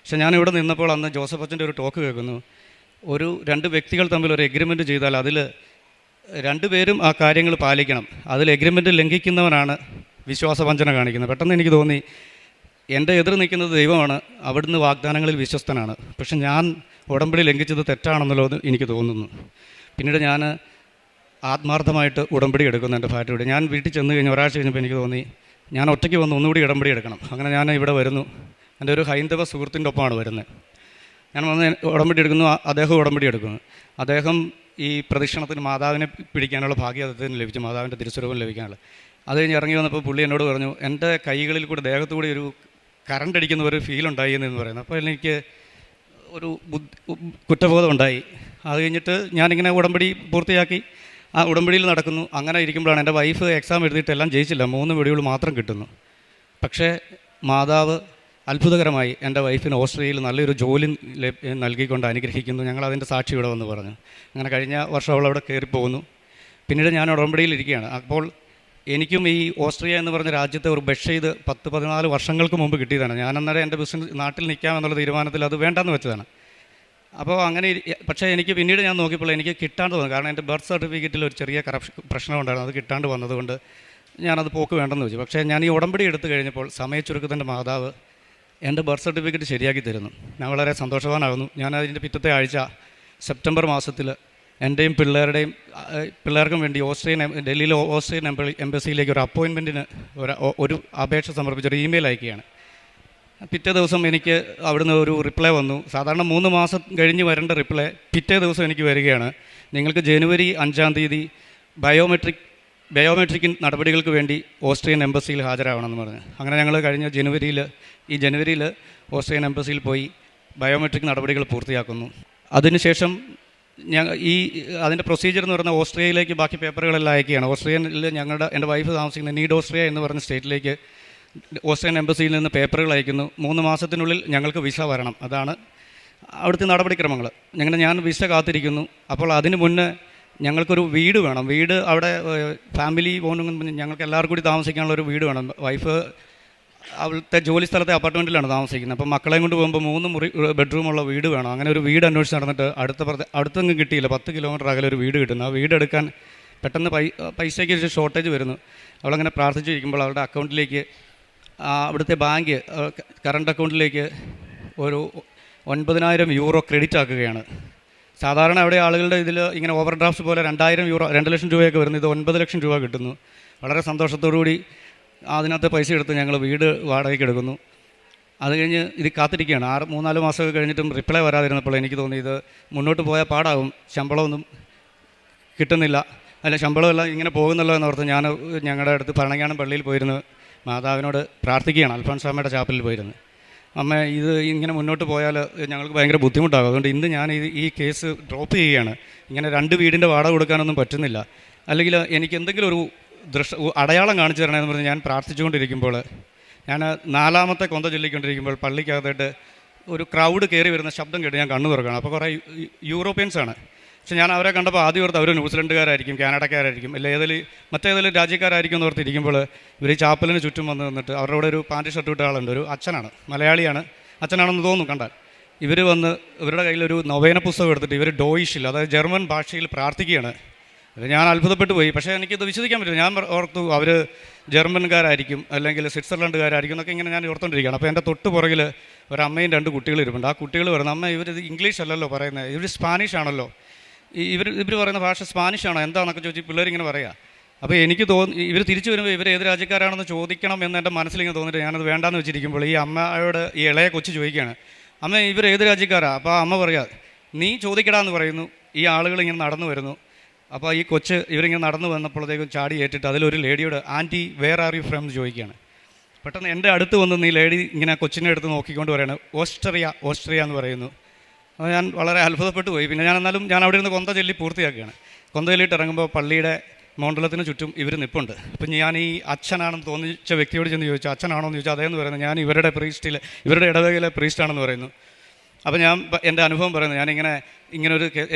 S5: പക്ഷേ ഞാൻ ഇവിടെ നിന്നപ്പോൾ അന്ന് ജോസഫ് അച്ഛൻ്റെ ഒരു ടോക്ക് കേൾക്കുന്നു. 2 വ്യക്തികൾ തമ്മിൽ ഒരു എഗ്രിമെൻറ്റ് ചെയ്താൽ അതിൽ 2 പേരും ആ കാര്യങ്ങൾ പാലിക്കണം. അതിൽ എഗ്രിമെൻറ്റ് ലംഘിക്കുന്നവനാണ് വിശ്വാസവഞ്ചന കാണിക്കുന്നത്. പെട്ടെന്ന് എനിക്ക് തോന്നി എൻ്റെ എതിർ നിൽക്കുന്നത് ദൈവമാണ്, അവിടുന്ന് വാഗ്ദാനങ്ങളിൽ വിശ്വസ്തനാണ്. പക്ഷെ ഞാൻ ഉടമ്പടി ലംഘിച്ചത് തെറ്റാണെന്നല്ലോ എനിക്ക് തോന്നുന്നു. പിന്നീട് ഞാൻ ആത്മാർത്ഥമായിട്ട് ഉടമ്പടി എടുക്കുന്നു എൻ്റെ ഭാര്യയോട്. ഞാൻ വീട്ടിൽ ചെന്ന് കഴിഞ്ഞ് ഒരാഴ്ച കഴിഞ്ഞപ്പോൾ എനിക്ക് തോന്നി ഞാൻ ഒറ്റയ്ക്ക് വന്ന് ഒന്നുകൂടി ഉടമ്പടി എടുക്കണം. അങ്ങനെ ഞാൻ ഇവിടെ വരുന്നു. എൻ്റെ ഒരു ഹൈന്ദവ സുഹൃത്തിൻ്റെ ഒപ്പമാണ് വരുന്നത്. ഞാൻ വന്ന് ഉടമ്പടി എടുക്കുന്നു, അദ്ദേഹം ഉടമ്പടി എടുക്കുന്നു. അദ്ദേഹം ഈ പ്രദക്ഷിണത്തിന് മാതാവിനെ പിടിക്കാനുള്ള ഭാഗ്യം അദ്ദേഹത്തിന് ലഭിച്ചു, മാതാവിൻ്റെ തിരുസ്വരൂപം ലഭിക്കാനുള്ള. അത് കഴിഞ്ഞ് ഇറങ്ങി വന്നപ്പോൾ പുള്ളി എന്നോട് പറഞ്ഞു എൻ്റെ കൈകളിൽ കൂടെ ദേഹത്തുകൂടി ഒരു കറണ്ട് അടിക്കുന്ന ഒരു ഫീൽ ഉണ്ടായി എന്ന് പറയുന്നത്. അപ്പോൾ എനിക്ക് ഒരു കുറ്റബോധം ഉണ്ടായി. അത് കഴിഞ്ഞിട്ട് ഞാനിങ്ങനെ ഉടമ്പടി പൂർത്തിയാക്കി ആ ഉടമ്പടിയിൽ നടക്കുന്നു. അങ്ങനെ ഇരിക്കുമ്പോഴാണ് എൻ്റെ വൈഫ് എക്സാം എഴുതിയിട്ട് എല്ലാം ജയിച്ചില്ല, 3 വെടികൾ മാത്രം കിട്ടുന്നു. പക്ഷേ മാതാവ് അത്ഭുതകരമായി എൻ്റെ വൈഫിന് ഓസ്ട്രേലിയയിൽ നല്ലൊരു ജോലി നൽകിക്കൊണ്ട് അനുഗ്രഹിക്കുന്നു. ഞങ്ങളതിൻ്റെ സാക്ഷി ഇവിടെ വന്ന് പറഞ്ഞു. അങ്ങനെ കഴിഞ്ഞ വർഷം അവൾ അവിടെ കയറിപ്പോകുന്നു. പിന്നീട് ഞാൻ ഉടമ്പടിയിൽ ഇരിക്കുകയാണ്. അപ്പോൾ എനിക്കും ഈ ഓസ്ട്രിയ എന്ന് പറഞ്ഞ രാജ്യത്തെ ഒരു ബെഷെയ്ത് 10-14 വർഷങ്ങൾക്ക് മുമ്പ് കിട്ടിയതാണ്. ഞാൻ അന്നേരം എൻ്റെ ബിസിനസ് നാട്ടിൽ നിൽക്കാമെന്നുള്ള തീരുമാനത്തിൽ അത് വേണ്ടെന്ന് വെച്ചതാണ്. അപ്പോൾ അങ്ങനെ പക്ഷേ എനിക്ക് പിന്നീട് ഞാൻ നോക്കിയപ്പോൾ എനിക്ക് കിട്ടാണ്ട് തോന്നി. കാരണം എൻ്റെ ബർത്ത് സർട്ടിഫിക്കറ്റിൽ ഒരു ചെറിയ പ്രശ്നം ഉണ്ടായിരുന്നു. അത് കിട്ടാണ്ട് വന്നതുകൊണ്ട് ഞാനത് പോക്ക് വേണ്ടെന്ന് വെച്ചു. പക്ഷേ ഞാൻ ഈ ഉടമ്പടി എടുത്തു കഴിഞ്ഞപ്പോൾ സമയച്ചുരുക്കത്തിൻ്റെ മാതാവ് എൻ്റെ ബർത്ത് സർട്ടിഫിക്കറ്റ് ശരിയാക്കി തരുന്നു. ഞാൻ വളരെ സന്തോഷവാനാകുന്നു. ഞാൻ അതിൻ്റെ പിറ്റത്തെ ആഴ്ച സെപ്റ്റംബർ മാസത്തിൽ എൻ്റെയും പിള്ളേർക്കും വേണ്ടി ഡൽഹിയിലെ ഓസ്ട്രിയൻ എംബസിയിലേക്ക് ഒരു അപ്പോയിൻമെൻറ്റിന് ഒരു അപേക്ഷ സമർപ്പിച്ചൊരു ഇമെയിൽ അയക്കുകയാണ്. പിറ്റേ ദിവസം എനിക്ക് അവിടുന്ന് ഒരു റിപ്ലൈ വന്നു. സാധാരണ 3 മാസം കഴിഞ്ഞ് വരേണ്ട റിപ്ലൈ പിറ്റേ ദിവസം എനിക്ക് വരികയാണ്. നിങ്ങൾക്ക് ജനുവരി 5-ാം തീയതി ബയോമെട്രിക് നടപടികൾക്ക് വേണ്ടി ഓസ്ട്രിയൻ എംബസിയിൽ ഹാജരാകണമെന്ന് പറഞ്ഞു. അങ്ങനെ ഞങ്ങൾ കഴിഞ്ഞ ജനുവരിയിൽ ഓസ്ട്രിയൻ എംബസിയിൽ പോയി ബയോമെട്രിക് നടപടികൾ പൂർത്തിയാക്കുന്നു. അതിനുശേഷം അതിൻ്റെ പ്രൊസീജിയർ എന്ന് പറഞ്ഞാൽ ഓസ്ട്രിയയിലേക്ക് ബാക്കി പേപ്പറുകളെല്ലാം അയക്കുകയാണ്. ഓസ്ട്രിയയിൽ എൻ്റെ വൈഫ് താമസിക്കുന്ന നീഡ് ഓസ്ട്രിയ എന്ന് പറഞ്ഞ സ്റ്റേറ്റിലേക്ക് ഓസ്ട്രിയൻ എംബസിയിൽ നിന്ന് പേപ്പറുകൾ അയക്കുന്നു. 3 മാസത്തിനുള്ളിൽ ഞങ്ങൾക്ക് വിസ വരണം. അതാണ് അവിടുത്തെ നടപടിക്രമങ്ങൾ. ഞാൻ വിസ കാത്തിരിക്കുന്നു. അപ്പോൾ അതിന് മുന്നേ ഞങ്ങൾക്കൊരു വീട് വേണം. വീട് അവിടെ ഫാമിലി ഞങ്ങൾക്ക് എല്ലാവർക്കും കൂടി താമസിക്കാനുള്ള ഒരു വീട് വേണം. വൈഫ് അവിടുത്തെ ജോലി സ്ഥലത്തെ അപ്പാർട്ട്മെൻറ്റിലാണ് താമസിക്കുന്നത്. അപ്പോൾ മക്കളെയും കൊണ്ട് പോകുമ്പോൾ 3 ബെഡ്റൂമുള്ള വീട് വേണം. അങ്ങനെ ഒരു വീട് അന്വേഷിച്ച് നടന്നിട്ട് അടുത്തൊന്നും കിട്ടിയില്ല. 10 കിലോമീറ്റർ അകലെ ഒരു വീട് കിട്ടുന്നു. ആ വീടെടുക്കാൻ പെട്ടെന്ന് പൈസയ്ക്ക് ഷോർട്ടേജ് വരുന്നു. അവളങ്ങനെ പ്രാർത്ഥിച്ചിരിക്കുമ്പോൾ അവളുടെ അക്കൗണ്ടിലേക്ക് അവിടുത്തെ ബാങ്ക് കറണ്ട് അക്കൗണ്ടിലേക്ക് ഒരു 9,000 യൂറോ ക്രെഡിറ്റ് ആക്കുകയാണ്. സാധാരണ അവിടെ ആളുകളുടെ ഇതിൽ ഇങ്ങനെ ഓവർ ഡ്രാഫ്റ്റ് പോലെ 2,000 യൂറോ 2 ലക്ഷം രൂപയൊക്കെ വരുന്നു. ഇത് 9 ലക്ഷം രൂപ കിട്ടുന്നു. വളരെ സന്തോഷത്തോടുകൂടി അതിനകത്ത് പൈസ എടുത്ത് ഞങ്ങൾ വീട് വാടകയ്ക്ക് എടുക്കുന്നു. അത് കഴിഞ്ഞ് ഇത് കാത്തിരിക്കുകയാണ്. 3-4 മാസമൊക്കെ കഴിഞ്ഞിട്ടും റിപ്ലൈ വരാതിരുന്നപ്പോൾ എനിക്ക് തോന്നി ഇത് മുന്നോട്ട് പോയാൽ പാടാകും, ശമ്പളമൊന്നും കിട്ടുന്നില്ല, ശമ്പളമെല്ലാം ഇങ്ങനെ പോകുന്നല്ലോ എന്നോർത്ത് ഞാൻ ഞങ്ങളുടെ അടുത്ത് ഭരണങ്ങാനം പള്ളിയിൽ പോയിരുന്നു മാതാവിനോട് പ്രാർത്ഥിക്കുകയാണ്. അൽഫോൻസാമ്മയുടെ ചാപ്പലിൽ പോയിരുന്നു. അമ്മ ഇത് ഇങ്ങനെ മുന്നോട്ട് പോയാൽ ഞങ്ങൾക്ക് ഭയങ്കര ബുദ്ധിമുട്ടാകും. അതുകൊണ്ട് ഇന്ന് ഞാൻ ഈ കേസ് ഡ്രോപ്പ് ചെയ്യുകയാണ്. ഇങ്ങനെ 2 വീടിൻ്റെ വാടക കൊടുക്കാനൊന്നും പറ്റുന്നില്ല. അല്ലെങ്കിൽ എനിക്ക് എന്തെങ്കിലും ഒരു അടയാളം കാണിച്ചു തരണമെന്ന് പറഞ്ഞ് ഞാൻ പ്രാർത്ഥിച്ചുകൊണ്ടിരിക്കുമ്പോൾ ഞാൻ 4ാമത്തെ കൊന്ത ചൊല്ലിക്കൊണ്ടിരിക്കുമ്പോൾ പള്ളിക്കകത്തായിട്ട് ഒരു ക്രൗഡ് കയറി വരുന്ന ശബ്ദം കേട്ട് ഞാൻ കണ്ണു തുറക്കണം. അപ്പോൾ കുറേ യൂറോപ്യൻസാണ്. പക്ഷെ ഞാൻ അവരെ കണ്ടപ്പോൾ ആദ്യം ഓർത്ത് അവർ ന്യൂസിലൻഡുകാരായിരിക്കും, കാനഡക്കാരായിരിക്കും, അല്ല മറ്റേതെങ്കിലും രാജ്യക്കാരായിരിക്കും എന്ന് ഓർത്തിരിക്കുമ്പോൾ ഇവർ ഈ ചാപ്പലിന് ചുറ്റും വന്നിട്ട് അവരുടെ കൂടെ ഒരു പാൻറ് ഷർട്ട് ഇട്ട ആളുണ്ട്. ഒരു അച്ഛനാണ്, മലയാളിയാണ്, അച്ഛനാണെന്ന് തോന്നുന്നു കണ്ടാൽ. ഇവർ വന്ന് ഇവരുടെ കയ്യിലൊരു നൊവേന പുസ്തകം എടുത്തിട്ട് ഇവർ ഡോയിഷിൽ, അതായത് ജർമ്മൻ ഭാഷയിൽ പ്രാർത്ഥിക്കുകയാണ്. ഞാൻ അത്ഭുതപ്പെട്ടു പോയി. പക്ഷേ എനിക്കിത് വിശ്വസിക്കാൻ പറ്റില്ല. ഞാൻ ഓർത്തു അവർ ജർമ്മൻകാരായിരിക്കും അല്ലെങ്കിൽ സ്വിറ്റ്സർലൻഡുകാരായിരിക്കും എന്നൊക്കെ ഇങ്ങനെ ഞാൻ ഓർത്തുകൊണ്ടിരിക്കുകയാണ്. അപ്പോൾ എൻ്റെ തൊട്ട് പുറകിൽ ഒരമ്മയും 2 കുട്ടികളും ഇരുപ്പുണ്ട്. ആ കുട്ടികൾ പറയുന്നത് അമ്മ ഇവർ ഇംഗ്ലീഷ് അല്ലല്ലോ പറയുന്നത്, ഇവർ സ്പാനിഷ് ആണല്ലോ, ഇവർ പറയുന്ന ഭാഷ സ്പാനിഷ് ആണോ എന്താണെന്നൊക്കെ ചോദിച്ച് പിള്ളേരിങ്ങനെ പറയുക. അപ്പോൾ എനിക്ക് ഇവർ തിരിച്ചു വരുമ്പോൾ ഇവർ ഏത് രാജ്യക്കാരാണെന്ന് ചോദിക്കണം എന്ന് എൻ്റെ മനസ്സിലിങ്ങനെ തോന്നിയിട്ട് ഞാനത് വേണ്ടാന്ന് വെച്ചിരിക്കുമ്പോൾ ഈ അമ്മയോട് ഈ ഇളയ കൊച്ചു ചോദിക്കുകയാണ്, അമ്മ ഇവർ ഏത് രാജ്യക്കാരാണ്? അപ്പോൾ അമ്മ പറയുക നീ ചോദിക്കടാന്ന് പറയുന്നു. ഈ ആളുകൾ ഇങ്ങനെ നടന്നു വരുന്നു. അപ്പോൾ ഈ കൊച്ച് ഇവരിങ്ങനെ നടന്നു വന്നപ്പോഴത്തേക്കും ചാടി ഏറ്റിട്ട് അതിലൊരു ലേഡിയോട് aunty where are you from എന്ന് ചോദിക്കുകയാണ്. പെട്ടെന്ന് എൻ്റെ അടുത്ത് വന്ന് ഈ ലേഡി ഇങ്ങനെ കൊച്ചിനെ എടുത്ത് നോക്കിക്കൊണ്ട് പറയുകയാണ് ഓസ്ട്രിയ എന്ന് പറയുന്നു. അപ്പോൾ ഞാൻ വളരെ അത്ഭുതപ്പെട്ടു പോയി. പിന്നെ ഞാൻ അവിടെ നിന്ന് കൊന്ത ചൊല്ലി പൂർത്തിയാക്കുകയാണ്. കൊന്ത ചൊല്ലിയിട്ട് ഇറങ്ങുമ്പോൾ പള്ളിയുടെ മണ്ഡലത്തിന് ചുറ്റും ഇവർ നിൽപ്പുണ്ട്. അപ്പം ഞാൻ ഈ അച്ഛനാണെന്ന് തോന്നിച്ച വ്യക്തിയോട് ചെന്ന് ചോദിച്ചു, അച്ഛനാണോ എന്ന് ചോദിച്ചാൽ അതേന്ന് പറയുന്നത് ഞാൻ ഇവരുടെ ഇടവകയിലെ പ്രീസ്റ്റാണെന്ന് പറയുന്നു. അപ്പോൾ ഞാൻ എൻ്റെ അനുഭവം പറയുന്നു, ഇങ്ങനെ ഒരു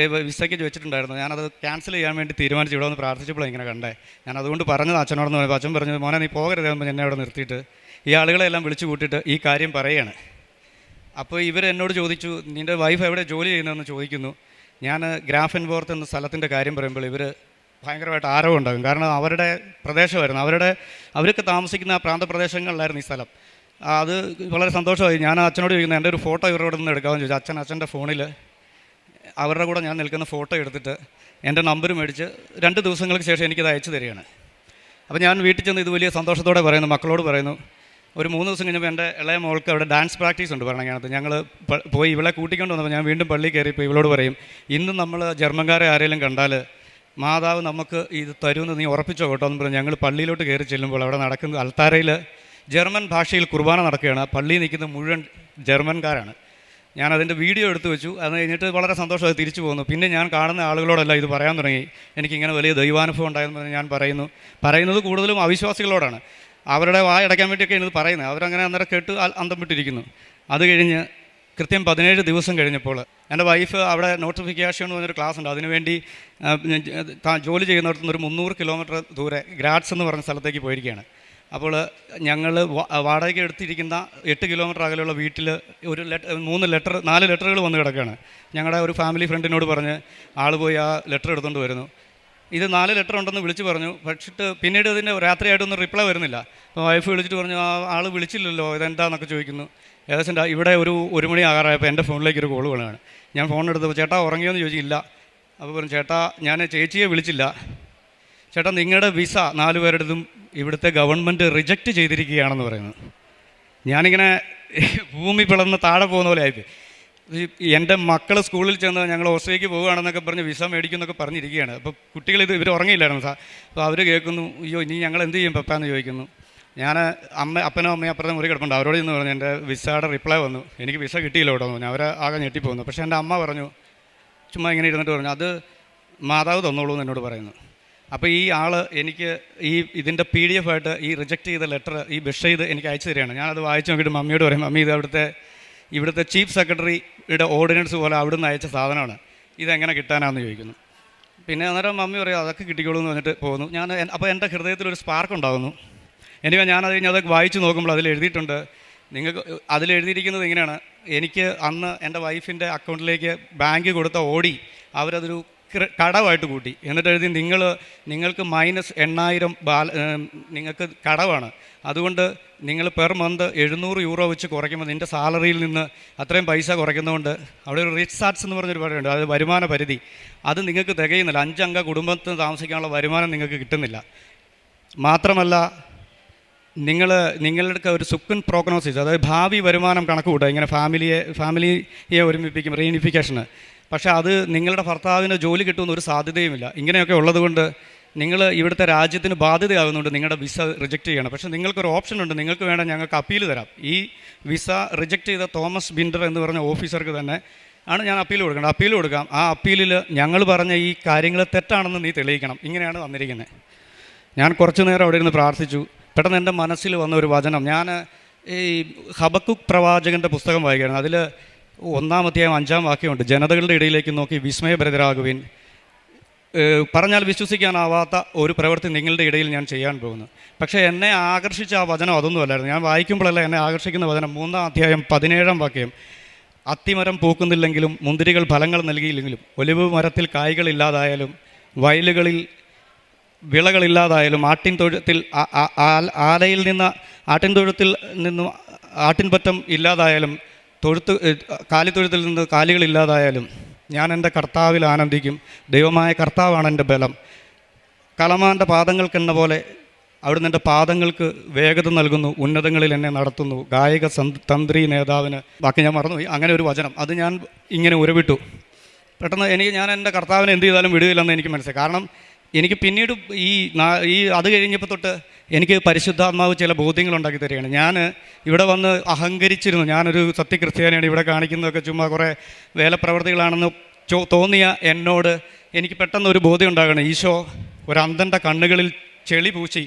S5: വിസയ്ക്ക് വെച്ചിട്ടുണ്ടായിരുന്നു, ഞാനത് ക്യാൻസൽ ചെയ്യാൻ വേണ്ടി തീരുമാനിച്ചു ഇവിടെ വന്ന് പ്രാർത്ഥിച്ചപ്പോഴാണ് ഇങ്ങനെ കണ്ടേ. ഞാൻ അതുകൊണ്ട് പറഞ്ഞത് അച്ഛനോടെന്ന് പറയുമ്പോൾ അച്ഛൻ പറഞ്ഞത്, മോനെ നീ പോകരുതെന്ന് എന്നെ അവിടെ നിർത്തിയിട്ട് ഈ ആളുകളെല്ലാം വിളിച്ചു കൂട്ടിയിട്ട് ഈ കാര്യം പറയുകയാണ്. അപ്പോൾ ഇവരെന്നോട് ചോദിച്ചു, നിൻ്റെ വൈഫ് എവിടെ ജോലി ചെയ്യുന്നതെന്ന് ചോദിക്കുന്നു. ഞാൻ ഗ്രാഫൻവോർത്ത് എന്ന സ്ഥലത്തിൻ്റെ കാര്യം പറയുമ്പോൾ ഇവർ ഭയങ്കരമായിട്ട് ആരവം ഉണ്ടാകും. കാരണം അവരുടെ പ്രദേശമായിരുന്നു, അവരൊക്കെ താമസിക്കുന്ന പ്രാന്തപ്രദേശങ്ങളിലായിരുന്നു ഈ സ്ഥലം. അത് വളരെ സന്തോഷമായി. ഞാൻ അച്ഛനോട് ചോദിക്കുന്നത്, എൻ്റെ ഒരു ഫോട്ടോ ഇവരോട് നിന്ന് എടുക്കാമെന്ന് ചോദിച്ചു. അച്ഛൻ്റെ ഫോണിൽ അവരുടെ കൂടെ ഞാൻ നിൽക്കുന്ന ഫോട്ടോ എടുത്തിട്ട് എൻ്റെ നമ്പർ മേടിച്ച് 2 ദിവസങ്ങൾക്ക് ശേഷം എനിക്കത് അയച്ചു തരികയാണ്. അപ്പോൾ ഞാൻ വീട്ടിൽ ചെന്ന് ഇത് വലിയ സന്തോഷത്തോടെ പറയുന്നു, മക്കളോട് പറയുന്നു. ഒരു 3 ദിവസം കഴിഞ്ഞപ്പോൾ എൻ്റെ ഇളയ മോൾക്ക് അവിടെ ഡാൻസ് പ്രാക്ടീസ് ഉണ്ട് പറഞ്ഞതിനകത്ത്. ഞങ്ങൾ പോയി ഇവളെ കൂട്ടിക്കൊണ്ട് വന്നപ്പോൾ ഞാൻ വീണ്ടും പള്ളിയിൽ കയറിയപ്പോൾ ഇവളോട് പറയും, ഇന്ന് നമ്മൾ ജർമ്മൻകാരെ ആരെങ്കിലും കണ്ടാൽ മാതാവ് നമുക്ക് ഇത് തരുമെന്ന് നീ ഉറപ്പിച്ചോ കേട്ടോ എന്ന് പറഞ്ഞ് ഞങ്ങൾ പള്ളിയിലോട്ട് കയറി ചെല്ലുമ്പോൾ അവിടെ നടക്കുന്ന അൾത്താരയിൽ ജർമ്മൻ ഭാഷയിൽ കുർബാന നടക്കുകയാണ്. ആ പള്ളിയിൽ നിൽക്കുന്ന മുഴുവൻ ജർമ്മൻകാരാണ്. ഞാനതിൻ്റെ വീഡിയോ എടുത്തു വെച്ചു. അത് കഴിഞ്ഞിട്ട് വളരെ സന്തോഷമായി തിരിച്ചു പോകുന്നു. പിന്നെ ഞാൻ കാണുന്ന ആളുകളോടെല്ലാം ഇത് പറയാൻ തുടങ്ങി, എനിക്കിങ്ങനെ വലിയ ദൈവാനുഭവം ഉണ്ടായെന്ന് ഞാൻ പറയുന്നത് കൂടുതലും അവിശ്വാസികളോടാണ്. അവരുടെ വായടയ്ക്കാൻ വേണ്ടിയൊക്കെയാണ് ഇത് പറയുന്നത്. അവരങ്ങനെ അന്നേരം കേട്ട് അന്തം വിട്ടിരിക്കുന്നു. അത് കഴിഞ്ഞ് കൃത്യം 17 ദിവസം കഴിഞ്ഞപ്പോൾ എൻ്റെ വൈഫ് അവിടെ നോട്ടിഫിക്കേഷൻ എന്ന് പറഞ്ഞൊരു ക്ലാസ് ഉണ്ട്, അതിനുവേണ്ടി ജോലി ചെയ്യുന്നിടത്തുനിന്ന് ഒരു 300 കിലോമീറ്റർ ദൂരെ ഗ്രാഡ്സ് എന്ന് പറഞ്ഞ സ്ഥലത്തേക്ക് പോയിരിക്കുകയാണ്. അപ്പോൾ ഞങ്ങൾ വാടകയ്ക്ക് എടുത്തിരിക്കുന്ന 8 കിലോമീറ്റർ അകലെയുള്ള വീട്ടിൽ ഒരു 4 ലെറ്ററുകൾ വന്ന് കിടക്കുകയാണ്. ഞങ്ങളുടെ ഒരു ഫാമിലി ഫ്രണ്ടിനോട് പറഞ്ഞ് ആൾ പോയി ആ ലെറ്റർ എടുത്തുകൊണ്ട് വരുന്നു. ഇത് 4 ലെറ്റർ ഉണ്ടെന്ന് വിളിച്ച് പറഞ്ഞു. പക്ഷിട്ട് പിന്നീട് ഇതിൻ്റെ രാത്രിയായിട്ടൊന്നും റിപ്ലൈ വരുന്നില്ല. അപ്പോൾ വൈഫ് വിളിച്ചിട്ട് പറഞ്ഞു, ആ ആൾ വിളിച്ചില്ലല്ലോ, ഇതെന്താണെന്നൊക്കെ ചോദിക്കുന്നു. ഏകദേശം ഇവിടെ ഒരു 1 മണി ആകാറായപ്പോൾ എൻ്റെ ഫോണിലേക്ക് ഒരു കോൾ വേണമാണ്. ഞാൻ ഫോൺ എടുത്തപ്പോൾ ചേട്ടാ ഉറങ്ങിയോന്ന് ചോദിച്ചില്ല. അപ്പോൾ പറഞ്ഞു, ചേട്ടാ ഞാൻ ചേച്ചിയെ വിളിച്ചില്ല, ചേട്ടാ നിങ്ങളുടെ വിസ 4 പേരുടേതും ഇവിടുത്തെ ഗവൺമെൻറ് റിജക്റ്റ് ചെയ്തിരിക്കുകയാണെന്ന് പറയുന്നു. ഞാനിങ്ങനെ ഭൂമി പിളർന്ന് താഴെ പോകുന്ന പോലെ ആയിപ്പോയി. എൻ്റെ മക്കൾ സ്കൂളിൽ ചെന്ന് ഞങ്ങൾ ഓസ്ട്രേലിയക്ക് പോകുകയാണെന്നൊക്കെ പറഞ്ഞ് വിസ മേടിക്കുമെന്നൊക്കെ പറഞ്ഞിരിക്കുകയാണ്. അപ്പോൾ കുട്ടികൾ ഇവർ ഉറങ്ങിയില്ലായിരുന്നു സാർ. അപ്പോൾ അവർ കേൾക്കുന്നു, അയ്യോ ഇനി ഞങ്ങൾ എന്ത് ചെയ്യും പപ്പാന്ന് ചോദിക്കുന്നു. ഞാൻ അപ്പനും അമ്മയും അപ്പുറത്തെ മുറി കിടപ്പുണ്ട്, അവരോട് ചെന്ന് പറഞ്ഞു എൻ്റെ വിസയുടെ റിപ്ലൈ വന്നു, എനിക്ക് വിസ കിട്ടിയില്ല കേട്ടോ എന്ന് പറഞ്ഞു. അവരെ ആകെ ഞെട്ടിപ്പോകുന്നു. പക്ഷേ എൻ്റെ അമ്മ പറഞ്ഞു, ചുമ്മാ ഇങ്ങനെ ഇരുന്നിട്ട് പറഞ്ഞു, അത് മാതാവ് തന്നോളൂ എന്ന് എന്നോട് പറയുന്നു. അപ്പോൾ ഈ ആൾ എനിക്ക് ഇതിൻ്റെ PDF ആയിട്ട് ഈ റിജക്റ്റ് ചെയ്ത ലെറ്റർ ഈ ബഷീദ് എനിക്ക് അയച്ചു തരികയാണ്. ഞാനത് വായിച്ച് നോക്കിയിട്ട് മമ്മിയോട് പറയും, മമ്മി ഇത് ഇവിടുത്തെ ചീഫ് സെക്രട്ടറിയുടെ ഓർഡിനൻസ് പോലെ അവിടുന്ന് അയച്ച സാധനമാണ്, ഇതെങ്ങനെ കിട്ടാനാണെന്ന് ചോദിക്കുന്നു. പിന്നെ അന്നേരം മമ്മി പറയും അതൊക്കെ കിട്ടിക്കോളൂ എന്ന് പറഞ്ഞിട്ട് പോകുന്നു. അപ്പോൾ എൻ്റെ ഹൃദയത്തിലൊരു സ്പാർക്ക് ഉണ്ടാകുന്നു. ഞാനത് കഴിഞ്ഞ് അതൊക്കെ വായിച്ച് നോക്കുമ്പോൾ അതിലെഴുതിയിട്ടുണ്ട്, അതിലെഴുതിയിരിക്കുന്നത് ഇങ്ങനെയാണ്, എനിക്ക് അന്ന് എൻ്റെ വൈഫിൻ്റെ അക്കൗണ്ടിലേക്ക് ബാങ്ക് കൊടുത്ത ഓടി അവരതൊരു കടവായിട്ട് കൂട്ടി. എന്നിട്ട് എഴുതി, നിങ്ങൾക്ക് -8,000 നിങ്ങൾക്ക് കടവാണ്, അതുകൊണ്ട് നിങ്ങൾ പെർ മന്ത് 700 യൂറോ വെച്ച് കുറയ്ക്കുമ്പോൾ നിൻ്റെ സാലറിയിൽ നിന്ന് അത്രയും പൈസ കുറയ്ക്കുന്നതുകൊണ്ട് അവിടെ ഒരു റിച്ച് സാറ്റ്സ് എന്ന് പറഞ്ഞൊരു പറയുന്നുണ്ട്, അത് വരുമാന പരിധി, അത് നിങ്ങൾക്ക് തികയുന്നില്ല. 5 അംഗ കുടുംബത്തിന് താമസിക്കാനുള്ള വരുമാനം നിങ്ങൾക്ക് കിട്ടുന്നില്ല. മാത്രമല്ല നിങ്ങളുടെ ഒരു സുക്കൻ പ്രോഗ്നോസിസ്, അതായത് ഭാവി വരുമാനം കണക്ക് കൂട്ടുക, ഇങ്ങനെ ഫാമിലിയെ ഒരുമിപ്പിക്കും റീയൂണിഫിക്കേഷന്. പക്ഷേ അത് നിങ്ങളുടെ ഭർത്താവിന് ജോലി കിട്ടുമെന്ന് ഒരു സാധ്യതയുമില്ല. ഇങ്ങനെയൊക്കെ ഉള്ളതുകൊണ്ട് നിങ്ങൾ ഇവിടുത്തെ രാജ്യത്തിന് ബാധ്യതയാകുന്നുണ്ട് നിങ്ങളുടെ വിസ റിജക്റ്റ് ചെയ്യണം. പക്ഷേ നിങ്ങൾക്കൊരു ഓപ്ഷൻ ഉണ്ട്, നിങ്ങൾക്ക് വേണ്ട ഞങ്ങൾക്ക് അപ്പീൽ തരാം. ഈ വിസ റിജക്റ്റ് ചെയ്ത തോമസ് ബിൻഡർ എന്ന് പറഞ്ഞ ഓഫീസർക്ക് തന്നെ ആണ് ഞാൻ അപ്പീൽ കൊടുക്കേണ്ടത്. അപ്പീൽ കൊടുക്കാം. ആ അപ്പീലിൽ ഞങ്ങൾ പറഞ്ഞ ഈ കാര്യങ്ങൾ തെറ്റാണെന്ന് നീ തെളിയിക്കണം. ഇങ്ങനെയാണ് വന്നിരിക്കുന്നത്. ഞാൻ കുറച്ചു നേരം അവിടെ ഇരുന്ന് പ്രാർത്ഥിച്ചു. പെട്ടെന്ന് എൻ്റെ മനസ്സിൽ വന്ന ഒരു വചനം, ഞാൻ ഈ ഹബക്കുക്ക് പ്രവാചകൻ്റെ പുസ്തകം വായിക്കുകയാണ്. അതിൽ 1-ാം അധ്യായം 5-ാം വാക്യമുണ്ട്, ജനതകളുടെ ഇടയിലേക്ക് നോക്കി വിസ്മയഭരിതരാകുവിൻ, പറഞ്ഞാൽ വിശ്വസിക്കാനാവാത്ത ഒരു പ്രവൃത്തി നിങ്ങളുടെ ഇടയിൽ ഞാൻ ചെയ്യാൻ പോകുന്നു. പക്ഷേ എന്നെ ആകർഷിച്ച ആ വചനം അതൊന്നുമല്ലായിരുന്നു. ഞാൻ വായിക്കുമ്പോഴല്ല എന്നെ ആകർഷിക്കുന്ന വചനം 3-ാം അധ്യായം 17-ാം വാക്യം, അത്തിമരം പൂക്കുന്നില്ലെങ്കിലും മുന്തിരികൾ ഫലങ്ങൾ നൽകിയില്ലെങ്കിലും ഒലിവ് മരത്തിൽ കായ്കളില്ലാതായാലും വയലുകളിൽ വിളകളില്ലാതായാലും ആട്ടിൻതൊഴുത്തിൽ നിന്നും ആട്ടിൻപറ്റം ഇല്ലാതായാലും കാലിത്തൊഴുത്തിൽ നിന്ന് കാലികളില്ലാതായാലും ഞാൻ എൻ്റെ കർത്താവിൽ ആനന്ദിക്കും. ദൈവമായ കർത്താവാണ് എൻ്റെ ബലം. കലമാൻ്റെ പാദങ്ങൾക്കെന്ന പോലെ അവിടുന്ന് എൻ്റെ പാദങ്ങൾക്ക് വേഗത നൽകുന്നു, ഉന്നതങ്ങളിൽ എന്നെ നടത്തുന്നു. ഗായക തന്ത്രി നേതാവിന്, ബാക്കി ഞാൻ മറന്നുപോയി, അങ്ങനെ ഒരു വചനം അത് ഞാൻ ഇങ്ങനെ ഉരുവിട്ടു. പെട്ടെന്ന് ഞാൻ എൻ്റെ കർത്താവിനെ എന്ത് ചെയ്താലും വിടുകയില്ലെന്ന് എനിക്ക് മനസ്സിലായി. കാരണം എനിക്ക് പിന്നീട് അത് കഴിഞ്ഞപ്പോൾ തൊട്ട് എനിക്ക് പരിശുദ്ധാത്മാവ് ചില ബോധ്യങ്ങളുണ്ടാക്കി തരികയാണ്. ഞാൻ ഇവിടെ വന്ന് അഹങ്കരിച്ചിരുന്നു, ഞാനൊരു സത്യക്രിസ്ത്യാനിയാണ്, ഇവിടെ കാണിക്കുന്നതൊക്കെ ചുമ്മാ കുറേ വേലപ്രവർത്തികളാണെന്ന് തോന്നിയ എന്നോട് എനിക്ക് പെട്ടെന്ന് ഒരു ബോധ്യം ഉണ്ടാകണം, ഈശോ ഒരന്ധൻ്റെ കണ്ണുകളിൽ ചെളി പൂശി,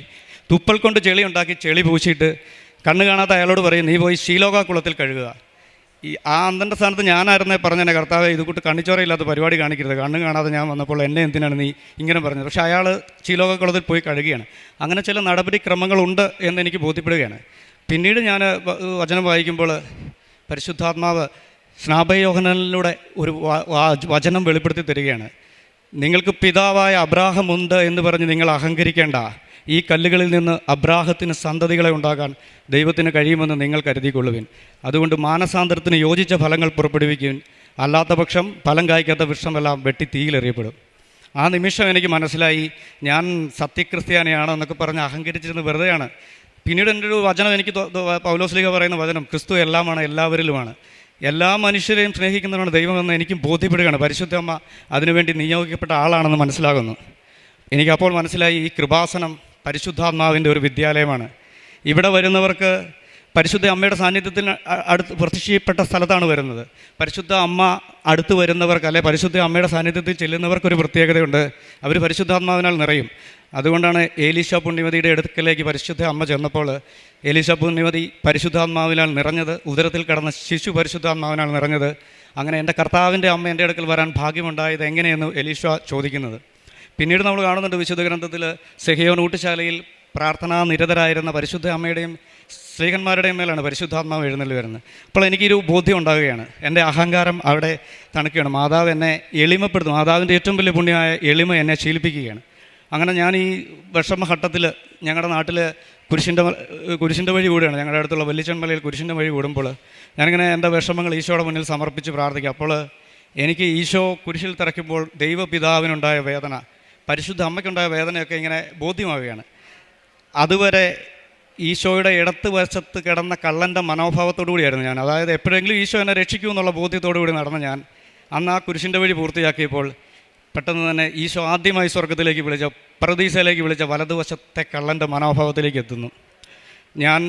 S5: തുപ്പൽ കൊണ്ട് ചെളി ഉണ്ടാക്കി ചെളി പൂശിയിട്ട് കണ്ണ് കാണാത്ത അയാളോട് പറയും, നീ പോയി ശീലോക കുളത്തിൽ കഴുകുക. ആ അന്ധൻ്റെ സ്ഥാനത്ത് ഞാനായിരുന്നേ പറഞ്ഞെന്നെ, കർത്താവേ ഇത് കൂട്ട് കണ്ണിച്ചോറയില്ലാത്ത പരിപാടി കാണിക്കരുത്, കണ്ണ് കാണാതെ ഞാൻ വന്നപ്പോൾ എന്നെ എന്തിനാണ് നീ ഇങ്ങനെ പറഞ്ഞത്. പക്ഷേ അയാൾ ശീലോക കുളത്തിൽ പോയി കഴുകുകയാണ്. അങ്ങനെ ചില നടപടിക്രമങ്ങളുണ്ട് എന്നെനിക്ക് ബോധ്യപ്പെടുകയാണ്. പിന്നീട് ഞാൻ വചനം വായിക്കുമ്പോൾ പരിശുദ്ധാത്മാവ് സ്നാപയോഹനനിലൂടെ ഒരു വചനം വെളിപ്പെടുത്തി തരികയാണ്. നിങ്ങൾക്ക് പിതാവായ അബ്രാഹം ഉണ്ട് എന്ന് പറഞ്ഞ് നിങ്ങൾ അഹങ്കരിക്കേണ്ട. ഈ കല്ലുകളിൽ നിന്ന് അബ്രാഹത്തിന് സന്തതികളെ ഉണ്ടാകാൻ ദൈവത്തിന് കഴിയുമെന്ന് നിങ്ങൾ കരുതിക്കൊള്ളുവിൻ. അതുകൊണ്ട് മാനസാന്തരത്തിന് യോജിച്ച ഫലങ്ങൾ പുറപ്പെടുവിക്കുവിൻ. അല്ലാത്ത പക്ഷം ഫലം കായ്ക്കാത്ത വൃക്ഷമെല്ലാം വെട്ടി തീയിലെറിയപ്പെടും. ആ നിമിഷം എനിക്ക് മനസ്സിലായി, ഞാൻ സത്യക്രിസ്ത്യാനിയാണ് എന്നൊക്കെ പറഞ്ഞ് അഹങ്കരിച്ചിരുന്നത് വെറുതെയാണ്. പിന്നീട് എൻ്റെ ഒരു വചനം എനിക്ക് പൗലോസ്ലീഹ പറയുന്ന വചനം, ക്രിസ്തു എല്ലാമാണ്, എല്ലാവരിലുമാണ്, എല്ലാ മനുഷ്യരെയും സ്നേഹിക്കുന്നവരാണ് ദൈവമെന്ന് എനിക്കും ബോധ്യപ്പെടുകയാണ്. പരിശുദ്ധ അമ്മ അതിനുവേണ്ടി നിയോഗിക്കപ്പെട്ട ആളാണെന്ന് മനസ്സിലാകുന്നു. എനിക്കപ്പോൾ മനസ്സിലായി, ഈ കൃപാസനം പരിശുദ്ധാത്മാവിൻ്റെ ഒരു വിദ്യാലയമാണ്. ഇവിടെ വരുന്നവർക്ക് പരിശുദ്ധ അമ്മയുടെ സാന്നിധ്യത്തിന് അടുത്ത് പ്രത്യക്ഷപ്പെട്ട സ്ഥലത്താണ് വരുന്നത്. പരിശുദ്ധ അമ്മ അടുത്ത് വരുന്നവർക്ക്, അല്ലെ പരിശുദ്ധ അമ്മയുടെ സാന്നിധ്യത്തിൽ ചെല്ലുന്നവർക്കൊരു പ്രത്യേകതയുണ്ട്, അവർ പരിശുദ്ധാത്മാവിനാൽ നിറയും. അതുകൊണ്ടാണ് ഏലീശ പുണ്യവതിയുടെ അടുക്കലേക്ക് പരിശുദ്ധ അമ്മ ചെന്നപ്പോൾ ഏലീശ പുണ്യവതി പരിശുദ്ധാത്മാവിനാൽ നിറഞ്ഞത്, ഉദരത്തിൽ കിടന്ന ശിശു പരിശുദ്ധാത്മാവിനാൽ നിറഞ്ഞത്. അങ്ങനെ എൻ്റെ കർത്താവിൻ്റെ അമ്മ എൻ്റെ അടുക്കൽ വരാൻ ഭാഗ്യമുണ്ടായത് എങ്ങനെയെന്ന് എലീശ ചോദിക്കുന്നത്. പിന്നീട് നമ്മൾ കാണുന്നുണ്ട് വിശുദ്ധ ഗ്രന്ഥത്തിൽ സെഹിയോൻ ഊട്ടുശാലയിൽ പ്രാർത്ഥനാ നിരതരായിരുന്ന പരിശുദ്ധ അമ്മയുടെയും സ്ത്രീകന്മാരുടെയും മേലാണ് പരിശുദ്ധാത്മാവ് എഴുന്നള്ളി വരുന്നത്. അപ്പോൾ എനിക്കൊരു ബോധ്യം ഉണ്ടാകുകയാണ്, എൻ്റെ അഹങ്കാരം അവിടെ തണുക്കുകയാണ്. മാതാവ് എന്നെ എളിമപ്പെടുത്തും, മാതാവിൻ്റെ ഏറ്റവും വലിയ പുണ്യമായ എളിമ എന്നെ ശീലിപ്പിക്കുകയാണ്. അങ്ങനെ ഞാൻ ഈ വിഷമഘട്ടത്തിൽ ഞങ്ങളുടെ നാട്ടിൽ കുരിശിൻ്റെ വഴി കൂടുകയാണ്. ഞങ്ങളുടെ അടുത്തുള്ള വല്ലിച്ചൻമലയിൽ കുരിശിൻ്റെ വഴി കൂടുമ്പോൾ ഞാനിങ്ങനെ എൻ്റെ വിഷമങ്ങൾ ഈശോയുടെ മുന്നിൽ സമർപ്പിച്ച് പ്രാർത്ഥിക്കുക. അപ്പോൾ എനിക്ക് ഈശോ കുരിശിൽ തറയ്ക്കുമ്പോൾ ദൈവപിതാവിനുണ്ടായ വേദന, പരിശുദ്ധ അമ്മയ്ക്കുണ്ടായ വേദനയൊക്കെ ഇങ്ങനെ ബോധ്യമാവുകയാണ്. അതുവരെ ഈശോയുടെ ഇടത്ത് വശത്ത് കിടന്ന കള്ളൻ്റെ മനോഭാവത്തോടു കൂടിയായിരുന്നു ഞാൻ. അതായത് എപ്പോഴെങ്കിലും ഈശോ എന്നെ രക്ഷിക്കൂ എന്നുള്ള ബോധ്യത്തോടു കൂടി നടന്ന ഞാൻ അന്ന് ആ കുരിശിൻ്റെ വഴി പൂർത്തിയാക്കിയപ്പോൾ പെട്ടെന്ന് തന്നെ ഈശോ ആദ്യമായി സ്വർഗത്തിലേക്ക് വിളിച്ച, പറുദീസയിലേക്ക് വിളിച്ച വലതുവശത്തെ കള്ളൻ്റെ മനോഭാവത്തിലേക്ക് എത്തുന്നു. ഞാൻ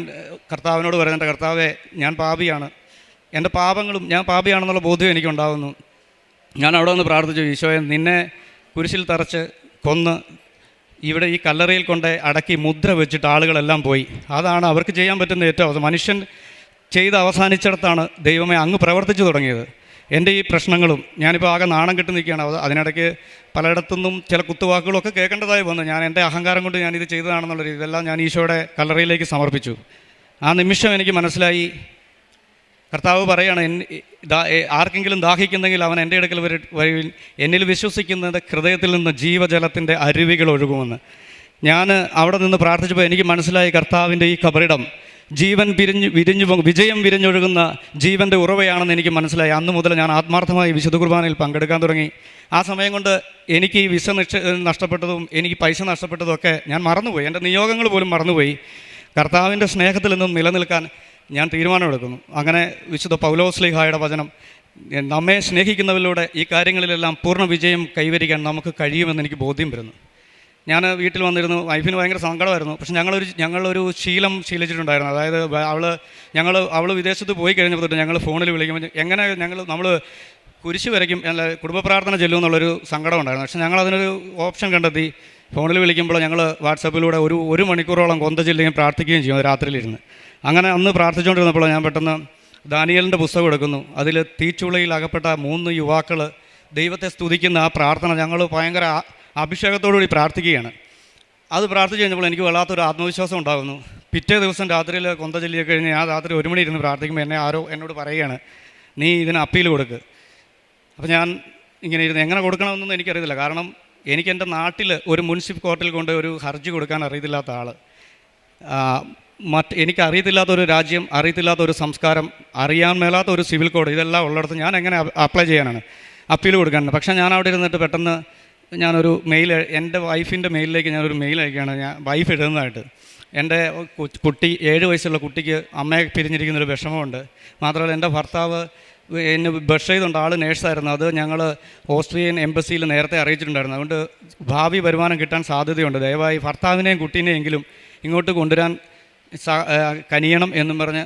S5: കർത്താവിനോട് പറയുന്നത്, എൻ്റെ കർത്താവേ, ഞാൻ പാപിയാണ്, എൻ്റെ പാപങ്ങളും ഞാൻ പാപിയാണെന്നുള്ള ബോധ്യം എനിക്കുണ്ടാകുന്നു. ഞാൻ അവിടെ നിന്ന് പ്രാർത്ഥിച്ചു, ഈശോയെ, നിന്നെ കുരിശിൽ തറച്ച് കൊന്ന് ഇവിടെ ഈ കല്ലറയിൽ കൊണ്ട് അടക്കി മുദ്ര വെച്ചിട്ട് ആളുകളെല്ലാം പോയി. അതാണ് അവർക്ക് ചെയ്യാൻ പറ്റുന്ന ഏറ്റവും അവസാനം. മനുഷ്യൻ ചെയ്ത് അവസാനിച്ചിടത്താണ് ദൈവമേ അങ്ങ് പ്രവർത്തിച്ചു തുടങ്ങിയത്. എൻ്റെ ഈ പ്രശ്നങ്ങളും ഞാനിപ്പോൾ ആകെ നാണം കെട്ട് നിൽക്കുകയാണ്. അതിനിടയ്ക്ക് പലയിടത്തുനിന്നും ചില കുത്തുവാക്കുകളൊക്കെ കേൾക്കേണ്ടതായി വന്നു. ഞാൻ എൻ്റെ അഹങ്കാരം കൊണ്ട് ഞാനിത് ചെയ്തതാണെന്നുള്ളൊരു ഇതെല്ലാം ഞാൻ ഈശോയുടെ കല്ലറയിലേക്ക് സമർപ്പിച്ചു. ആ നിമിഷം എനിക്ക് മനസ്സിലായി, കർത്താവ് പറയാണ്, ആർക്കെങ്കിലും ദാഹിക്കുന്നെങ്കിൽ അവൻ എൻ്റെ അടുക്കൽ വരും, എന്നിൽ വിശ്വസിക്കുന്നത് ഹൃദയത്തിൽ നിന്ന് ജീവജലത്തിൻ്റെ അരുവികൾ ഒഴുകുമെന്ന്. ഞാൻ അവിടെ നിന്ന് പ്രാർത്ഥിച്ചപ്പോൾ എനിക്ക് മനസ്സിലായി, കർത്താവിൻ്റെ ഈ കബറിടം ജീവൻ വിജയം വിരിഞ്ഞൊഴുകുന്ന ജീവൻ്റെ ഉറവയാണെന്ന് എനിക്ക് മനസ്സിലായി. അന്ന് മുതൽ ഞാൻ ആത്മാർത്ഥമായി വിശുദ്ധ കുർബാനയിൽ പങ്കെടുക്കാൻ തുടങ്ങി. ആ സമയം കൊണ്ട് എനിക്ക് ഈ വിസ നഷ്ടപ്പെട്ടതും എനിക്ക് പൈസ നഷ്ടപ്പെട്ടതും ഒക്കെ ഞാൻ മറന്നുപോയി. എൻ്റെ നിയോഗങ്ങൾ പോലും മറന്നുപോയി. കർത്താവിൻ്റെ സ്നേഹത്തിൽ നിന്നും നിലനിൽക്കാൻ ഞാൻ തീരുമാനമെടുക്കുന്നു. അങ്ങനെ വിശുദ്ധ പൗലോസ്ലീഹായുടെ വചനം, നമ്മെ സ്നേഹിക്കുന്നവരിലൂടെ ഈ കാര്യങ്ങളിലെല്ലാം പൂർണ്ണ വിജയം കൈവരിക്കാൻ നമുക്ക് കഴിയുമെന്ന് എനിക്ക് ബോധ്യം വരുന്നു. ഞാൻ വീട്ടിൽ വന്നിരുന്നു. വൈഫിന് ഭയങ്കര സങ്കടമായിരുന്നു. പക്ഷെ ഞങ്ങളൊരു ശീലം ശീലിച്ചിട്ടുണ്ടായിരുന്നു. അതായത് അവൾ വിദേശത്ത് പോയി കഴിഞ്ഞപ്പോൾ തൊട്ട് ഞങ്ങൾ ഫോണിൽ വിളിക്കുമ്പോൾ എങ്ങനെ നമ്മൾ കുരിശ് വരയ്ക്കും, അല്ല കുടുംബ പ്രാർത്ഥന ചെല്ലും എന്നുള്ളൊരു സങ്കടം ഉണ്ടായിരുന്നു. പക്ഷെ ഞങ്ങളതിനൊരു ഓപ്ഷൻ കണ്ടെത്തി. ഫോണിൽ വിളിക്കുമ്പോൾ ഞങ്ങൾ വാട്സപ്പിലൂടെ ഒരു മണിക്കൂറോളം കൊന്ത ചെല്ലുകയും പ്രാർത്ഥിക്കുകയും ചെയ്യും രാത്രിയിലിരുന്ന്. അങ്ങനെ അന്ന് പ്രാർത്ഥിച്ചുകൊണ്ടിരുന്നപ്പോൾ ഞാൻ പെട്ടെന്ന് ദാനിയേലിൻ്റെ പുസ്തകം എടുക്കുന്നു. അതിൽ തീച്ചുളയിൽ അകപ്പെട്ട 3 യുവാക്കൾ ദൈവത്തെ സ്തുതിക്കുന്ന ആ പ്രാർത്ഥന ഞങ്ങൾ ഭയങ്കര അഭിഷേകത്തോടുകൂടി പ്രാർത്ഥിക്കുകയാണ്. അത് പ്രാർത്ഥിച്ച് കഴിഞ്ഞപ്പോൾ എനിക്ക് വല്ലാത്തൊരു ആത്മവിശ്വാസം ഉണ്ടാകുന്നു. പിറ്റേ ദിവസം രാത്രിയിൽ കൊന്ത ചൊല്ലിയൊക്കെ കഴിഞ്ഞ് ഞാൻ രാത്രി 1 മണി ഇരുന്ന് പ്രാർത്ഥിക്കുമ്പോൾ എന്നോട് പറയുകയാണ്, നീ ഇതിന് അപ്പീൽ കൊടുക്ക്. അപ്പോൾ ഞാൻ ഇങ്ങനെ ഇരുന്ന് എങ്ങനെ കൊടുക്കണമെന്നൊന്നും എനിക്കറിയത്തില്ല. കാരണം എനിക്ക് എൻ്റെ നാട്ടിൽ ഒരു മുനിസിപ്പൽ കോർട്ടിൽ കൊണ്ട് ഒരു ഹർജി കൊടുക്കാൻ അറിയത്തില്ലാത്ത ആൾ, എനിക്കറിയത്തില്ലാത്തൊരു രാജ്യം, അറിയത്തില്ലാത്തൊരു സംസ്കാരം, അറിയാൻ മേലാത്ത ഒരു സിവിൽ കോഡ്, ഇതെല്ലാം ഉള്ളിടത്ത് ഞാൻ എങ്ങനെ അപ്ലൈ ചെയ്യാനാണ്, അപ്പീൽ കൊടുക്കാനാണ്. പക്ഷേ ഞാൻ അവിടെ ഇരുന്നിട്ട് പെട്ടെന്ന് ഞാനൊരു മെയിൽ, എൻ്റെ വൈഫിൻ്റെ മെയിലിലേക്ക് ഞാനൊരു മെയിൽ അയക്കുകയാണ്. വൈഫ് എഴുതുന്നതായിട്ട്, എൻ്റെ കുട്ടി 7 വയസ്സുള്ള കുട്ടിക്ക് അമ്മയെ പിരിഞ്ഞിരിക്കുന്നൊരു വിഷമമുണ്ട്. മാത്രമല്ല എൻ്റെ ഭർത്താവ് എന്നെ ബസ് ചെയ്തുകൊണ്ട്, ആൾ നേഴ്സായിരുന്നു. അത് ഞങ്ങൾ ഓസ്ട്രിയൻ എംബസിയിൽ നേരത്തെ അറിയിച്ചിട്ടുണ്ടായിരുന്നു. അതുകൊണ്ട് ഭാവി വരുമാനം കിട്ടാൻ സാധ്യതയുണ്ട്. ദയവായി ഭർത്താവിനെയും കുട്ടീനെയെങ്കിലും ഇങ്ങോട്ട് കൊണ്ടുവരാൻ കനിയണം എന്നും പറഞ്ഞ്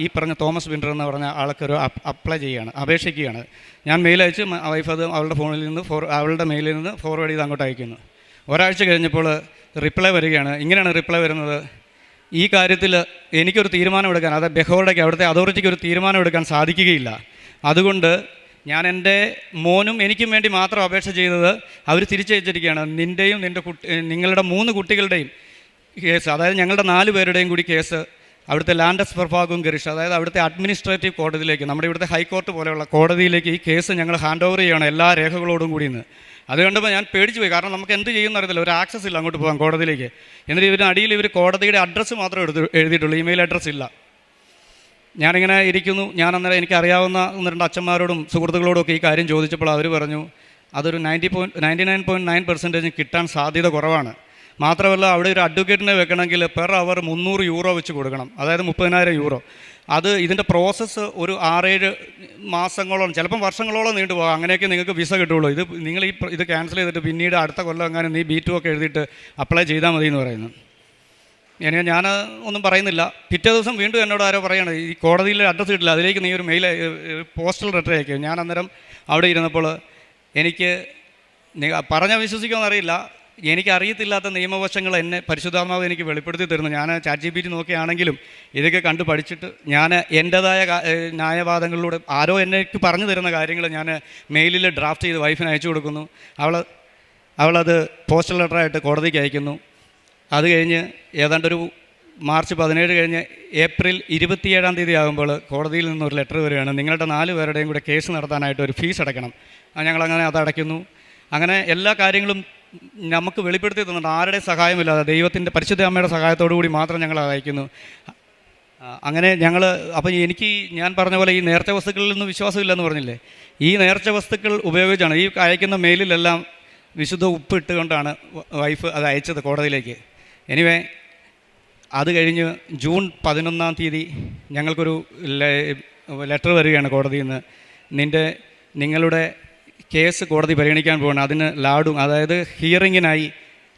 S5: ഈ പറഞ്ഞ തോമസ് വിൻഡർ എന്ന് പറഞ്ഞ ആൾക്കൊരു അപ്ലൈ ചെയ്യുകയാണ്, അപേക്ഷിക്കുകയാണ്. ഞാൻ മെയിൽ അയച്ച് വൈഫ് അത് അവളുടെ ഫോണിൽ നിന്ന് അവളുടെ മെയിലിൽ നിന്ന് ഫോർവേഡ് ചെയ്ത് അങ്ങോട്ട് അയക്കുന്നു. ഒരാഴ്ച കഴിഞ്ഞപ്പോൾ റിപ്ലൈ വരികയാണ്. ഇങ്ങനെയാണ് റിപ്ലൈ വരുന്നത്: ഈ കാര്യത്തിൽ എനിക്കൊരു തീരുമാനമെടുക്കാൻ, അതായത് ബെഹോറുടെക്ക് അവിടുത്തെ അതോറിറ്റിക്ക് ഒരു തീരുമാനമെടുക്കാൻ സാധിക്കുകയില്ല. അതുകൊണ്ട് ഞാൻ എൻ്റെ മോനും എനിക്കും വേണ്ടി മാത്രം അപേക്ഷ ചെയ്തത് അവർ തിരിച്ചയച്ചിരിക്കുകയാണ്. നിൻ്റെയും നിങ്ങളുടെ 3 കുട്ടികളുടെയും കേസ്, അതായത് ഞങ്ങളുടെ 4 പേരുടെയും കൂടി കേസ് അവിടുത്തെ ലാൻഡസ് പെർഫാഗും ഗറിഷ്, അതായത് അവിടുത്തെ അഡ്മിനിസ്ട്രേറ്റീവ് കോടതിയിലേക്ക്, നമ്മുടെ ഇവിടുത്തെ ഹൈക്കോർട്ട് പോലെയുള്ള കോടതിയിലേക്ക് ഈ കേസ് ഞങ്ങൾ ഹാൻഡ് ഓവർ ചെയ്യണം എല്ലാ രേഖകളോടും കൂടി ഇന്ന്. അത് കണ്ടപ്പോൾ ഞാൻ പേടിച്ചു പോയി. കാരണം നമുക്ക് എന്ത് ചെയ്യുമെന്ന് അറിയത്തില്ല, ഒരു ആക്സസ് ഇല്ല അങ്ങോട്ട് പോകാൻ കോടതിയിലേക്ക്. എന്നിട്ട് ഇതിന് അടിയിൽ ഇവർ കോടതിയുടെ അഡ്രസ്സ് മാത്രമേ എഴുതിയിട്ടുള്ളൂ, ഇമെയിൽ അഡ്രസ്സ് ഇല്ല. ഞാനിങ്ങനെ ഇരിക്കുന്നു. ഞാൻ അന്നേരം എനിക്കറിയാവുന്ന 1-2 അച്ഛന്മാരോടും സുഹൃത്തുക്കളോടും ഒക്കെ ഈ കാര്യം ചോദിച്ചപ്പോൾ അവർ പറഞ്ഞു അതൊരു 99.9% കിട്ടാൻ സാധ്യത കുറവാണ്. മാത്രമല്ല അവിടെ ഒരു അഡ്വക്കേറ്റിനെ വെക്കണമെങ്കിൽ പെർ അവർ 300 യൂറോ വെച്ച് കൊടുക്കണം, അതായത് 30,000 യൂറോ. അത് ഇതിൻ്റെ പ്രോസസ്സ് ഒരു 6-7 മാസങ്ങളോളം, ചിലപ്പം വർഷങ്ങളോളം നീണ്ടുപോകാം. അങ്ങനെയൊക്കെ നിങ്ങൾക്ക് വിസ കിട്ടുള്ളൂ. നിങ്ങൾ ഇത് ക്യാൻസൽ ചെയ്തിട്ട് പിന്നീട് അടുത്ത കൊല്ലം എങ്ങാനും നീ B2 ഒക്കെ എഴുതിയിട്ട് അപ്ലൈ ചെയ്താൽ മതി എന്ന് പറയുന്നു. ഞാൻ ഒന്നും പറയുന്നില്ല. പിറ്റേ ദിവസം വീണ്ടും എന്നോട് ആരോ പറയാണ്, ഈ കോടതിയിൽ അഡ്രസ്സ് കിട്ടില്ല, അതിലേക്ക് നീ ഒരു മെയിൽ പോസ്റ്റൽ ലെറ്റർ അയക്കും. ഞാൻ അന്നേരം അവിടെ ഇരുന്നപ്പോൾ എനിക്ക് പറഞ്ഞാൽ വിശ്വസിക്കുമെന്ന് അറിയില്ല, എനിക്കറിയത്തില്ലാത്ത നിയമവശങ്ങൾ എന്നെ പരിശുദ്ധാത്മാവ് എനിക്ക് വെളിപ്പെടുത്തി തരുന്നു. ഞാൻ ChatGPT നോക്കിയാണെങ്കിലും ഇതൊക്കെ കണ്ട് പഠിച്ചിട്ട് ഞാൻ എൻ്റേതായ ന്യായവാദങ്ങളിലൂടെ ആരോ എനിക്ക് പറഞ്ഞു തരുന്ന കാര്യങ്ങൾ ഞാൻ മെയിലിൽ ഡ്രാഫ്റ്റ് ചെയ്ത് വൈഫിന് അയച്ചു കൊടുക്കുന്നു. അവളത് പോസ്റ്റൽ ലെറ്ററായിട്ട് കോടതിക്ക് അയക്കുന്നു. അത് കഴിഞ്ഞ് ഏതാണ്ടൊരു മാർച്ച് 17 കഴിഞ്ഞ് ഏപ്രിൽ 27-ാം തീയതി ആകുമ്പോൾ കോടതിയിൽ നിന്നൊരു ലെറ്റർ വരികയാണ്, നിങ്ങളുടെ 4 പേരുടെയും കൂടെ കേസ് നടത്താനായിട്ട് ഒരു ഫീസ് അടയ്ക്കണം. ഞങ്ങളങ്ങനെ അത് അടയ്ക്കുന്നു. അങ്ങനെ എല്ലാ കാര്യങ്ങളും നമുക്ക് വെളിപ്പെടുത്തി തന്നിട്ട് ആരുടെ സഹായമില്ലാതെ ദൈവത്തിൻ്റെ പരിശുദ്ധ അമ്മയുടെ സഹായത്തോടു കൂടി മാത്രം ഞങ്ങൾ അയക്കുന്നു. അങ്ങനെ ഞങ്ങൾ അപ്പോൾ ഞാൻ പറഞ്ഞ പോലെ ഈ നേർച്ച വസ്തുക്കളിൽ നിന്ന് വിശ്വാസമില്ലെന്ന് പറഞ്ഞില്ലേ, ഈ നേർച്ച വസ്തുക്കൾ ഉപയോഗിച്ചാണ് ഈ അയക്കുന്ന മെയിലിലെല്ലാം വിശുദ്ധ ഉപ്പ് ഇട്ടുകൊണ്ടാണ് വൈഫ് അത് അയച്ചത് കോടതിയിലേക്ക്. എനിവേ അത് കഴിഞ്ഞ് ജൂൺ 11-ാം തീയതി ഞങ്ങൾക്കൊരു ലെറ്റർ വരികയാണ് കോടതിയിൽ നിന്ന്, നിങ്ങളുടെ കേസ് കോടതി പരിഗണിക്കാൻ പോകണം, അതിന് അതായത് ഹിയറിങ്ങിനായി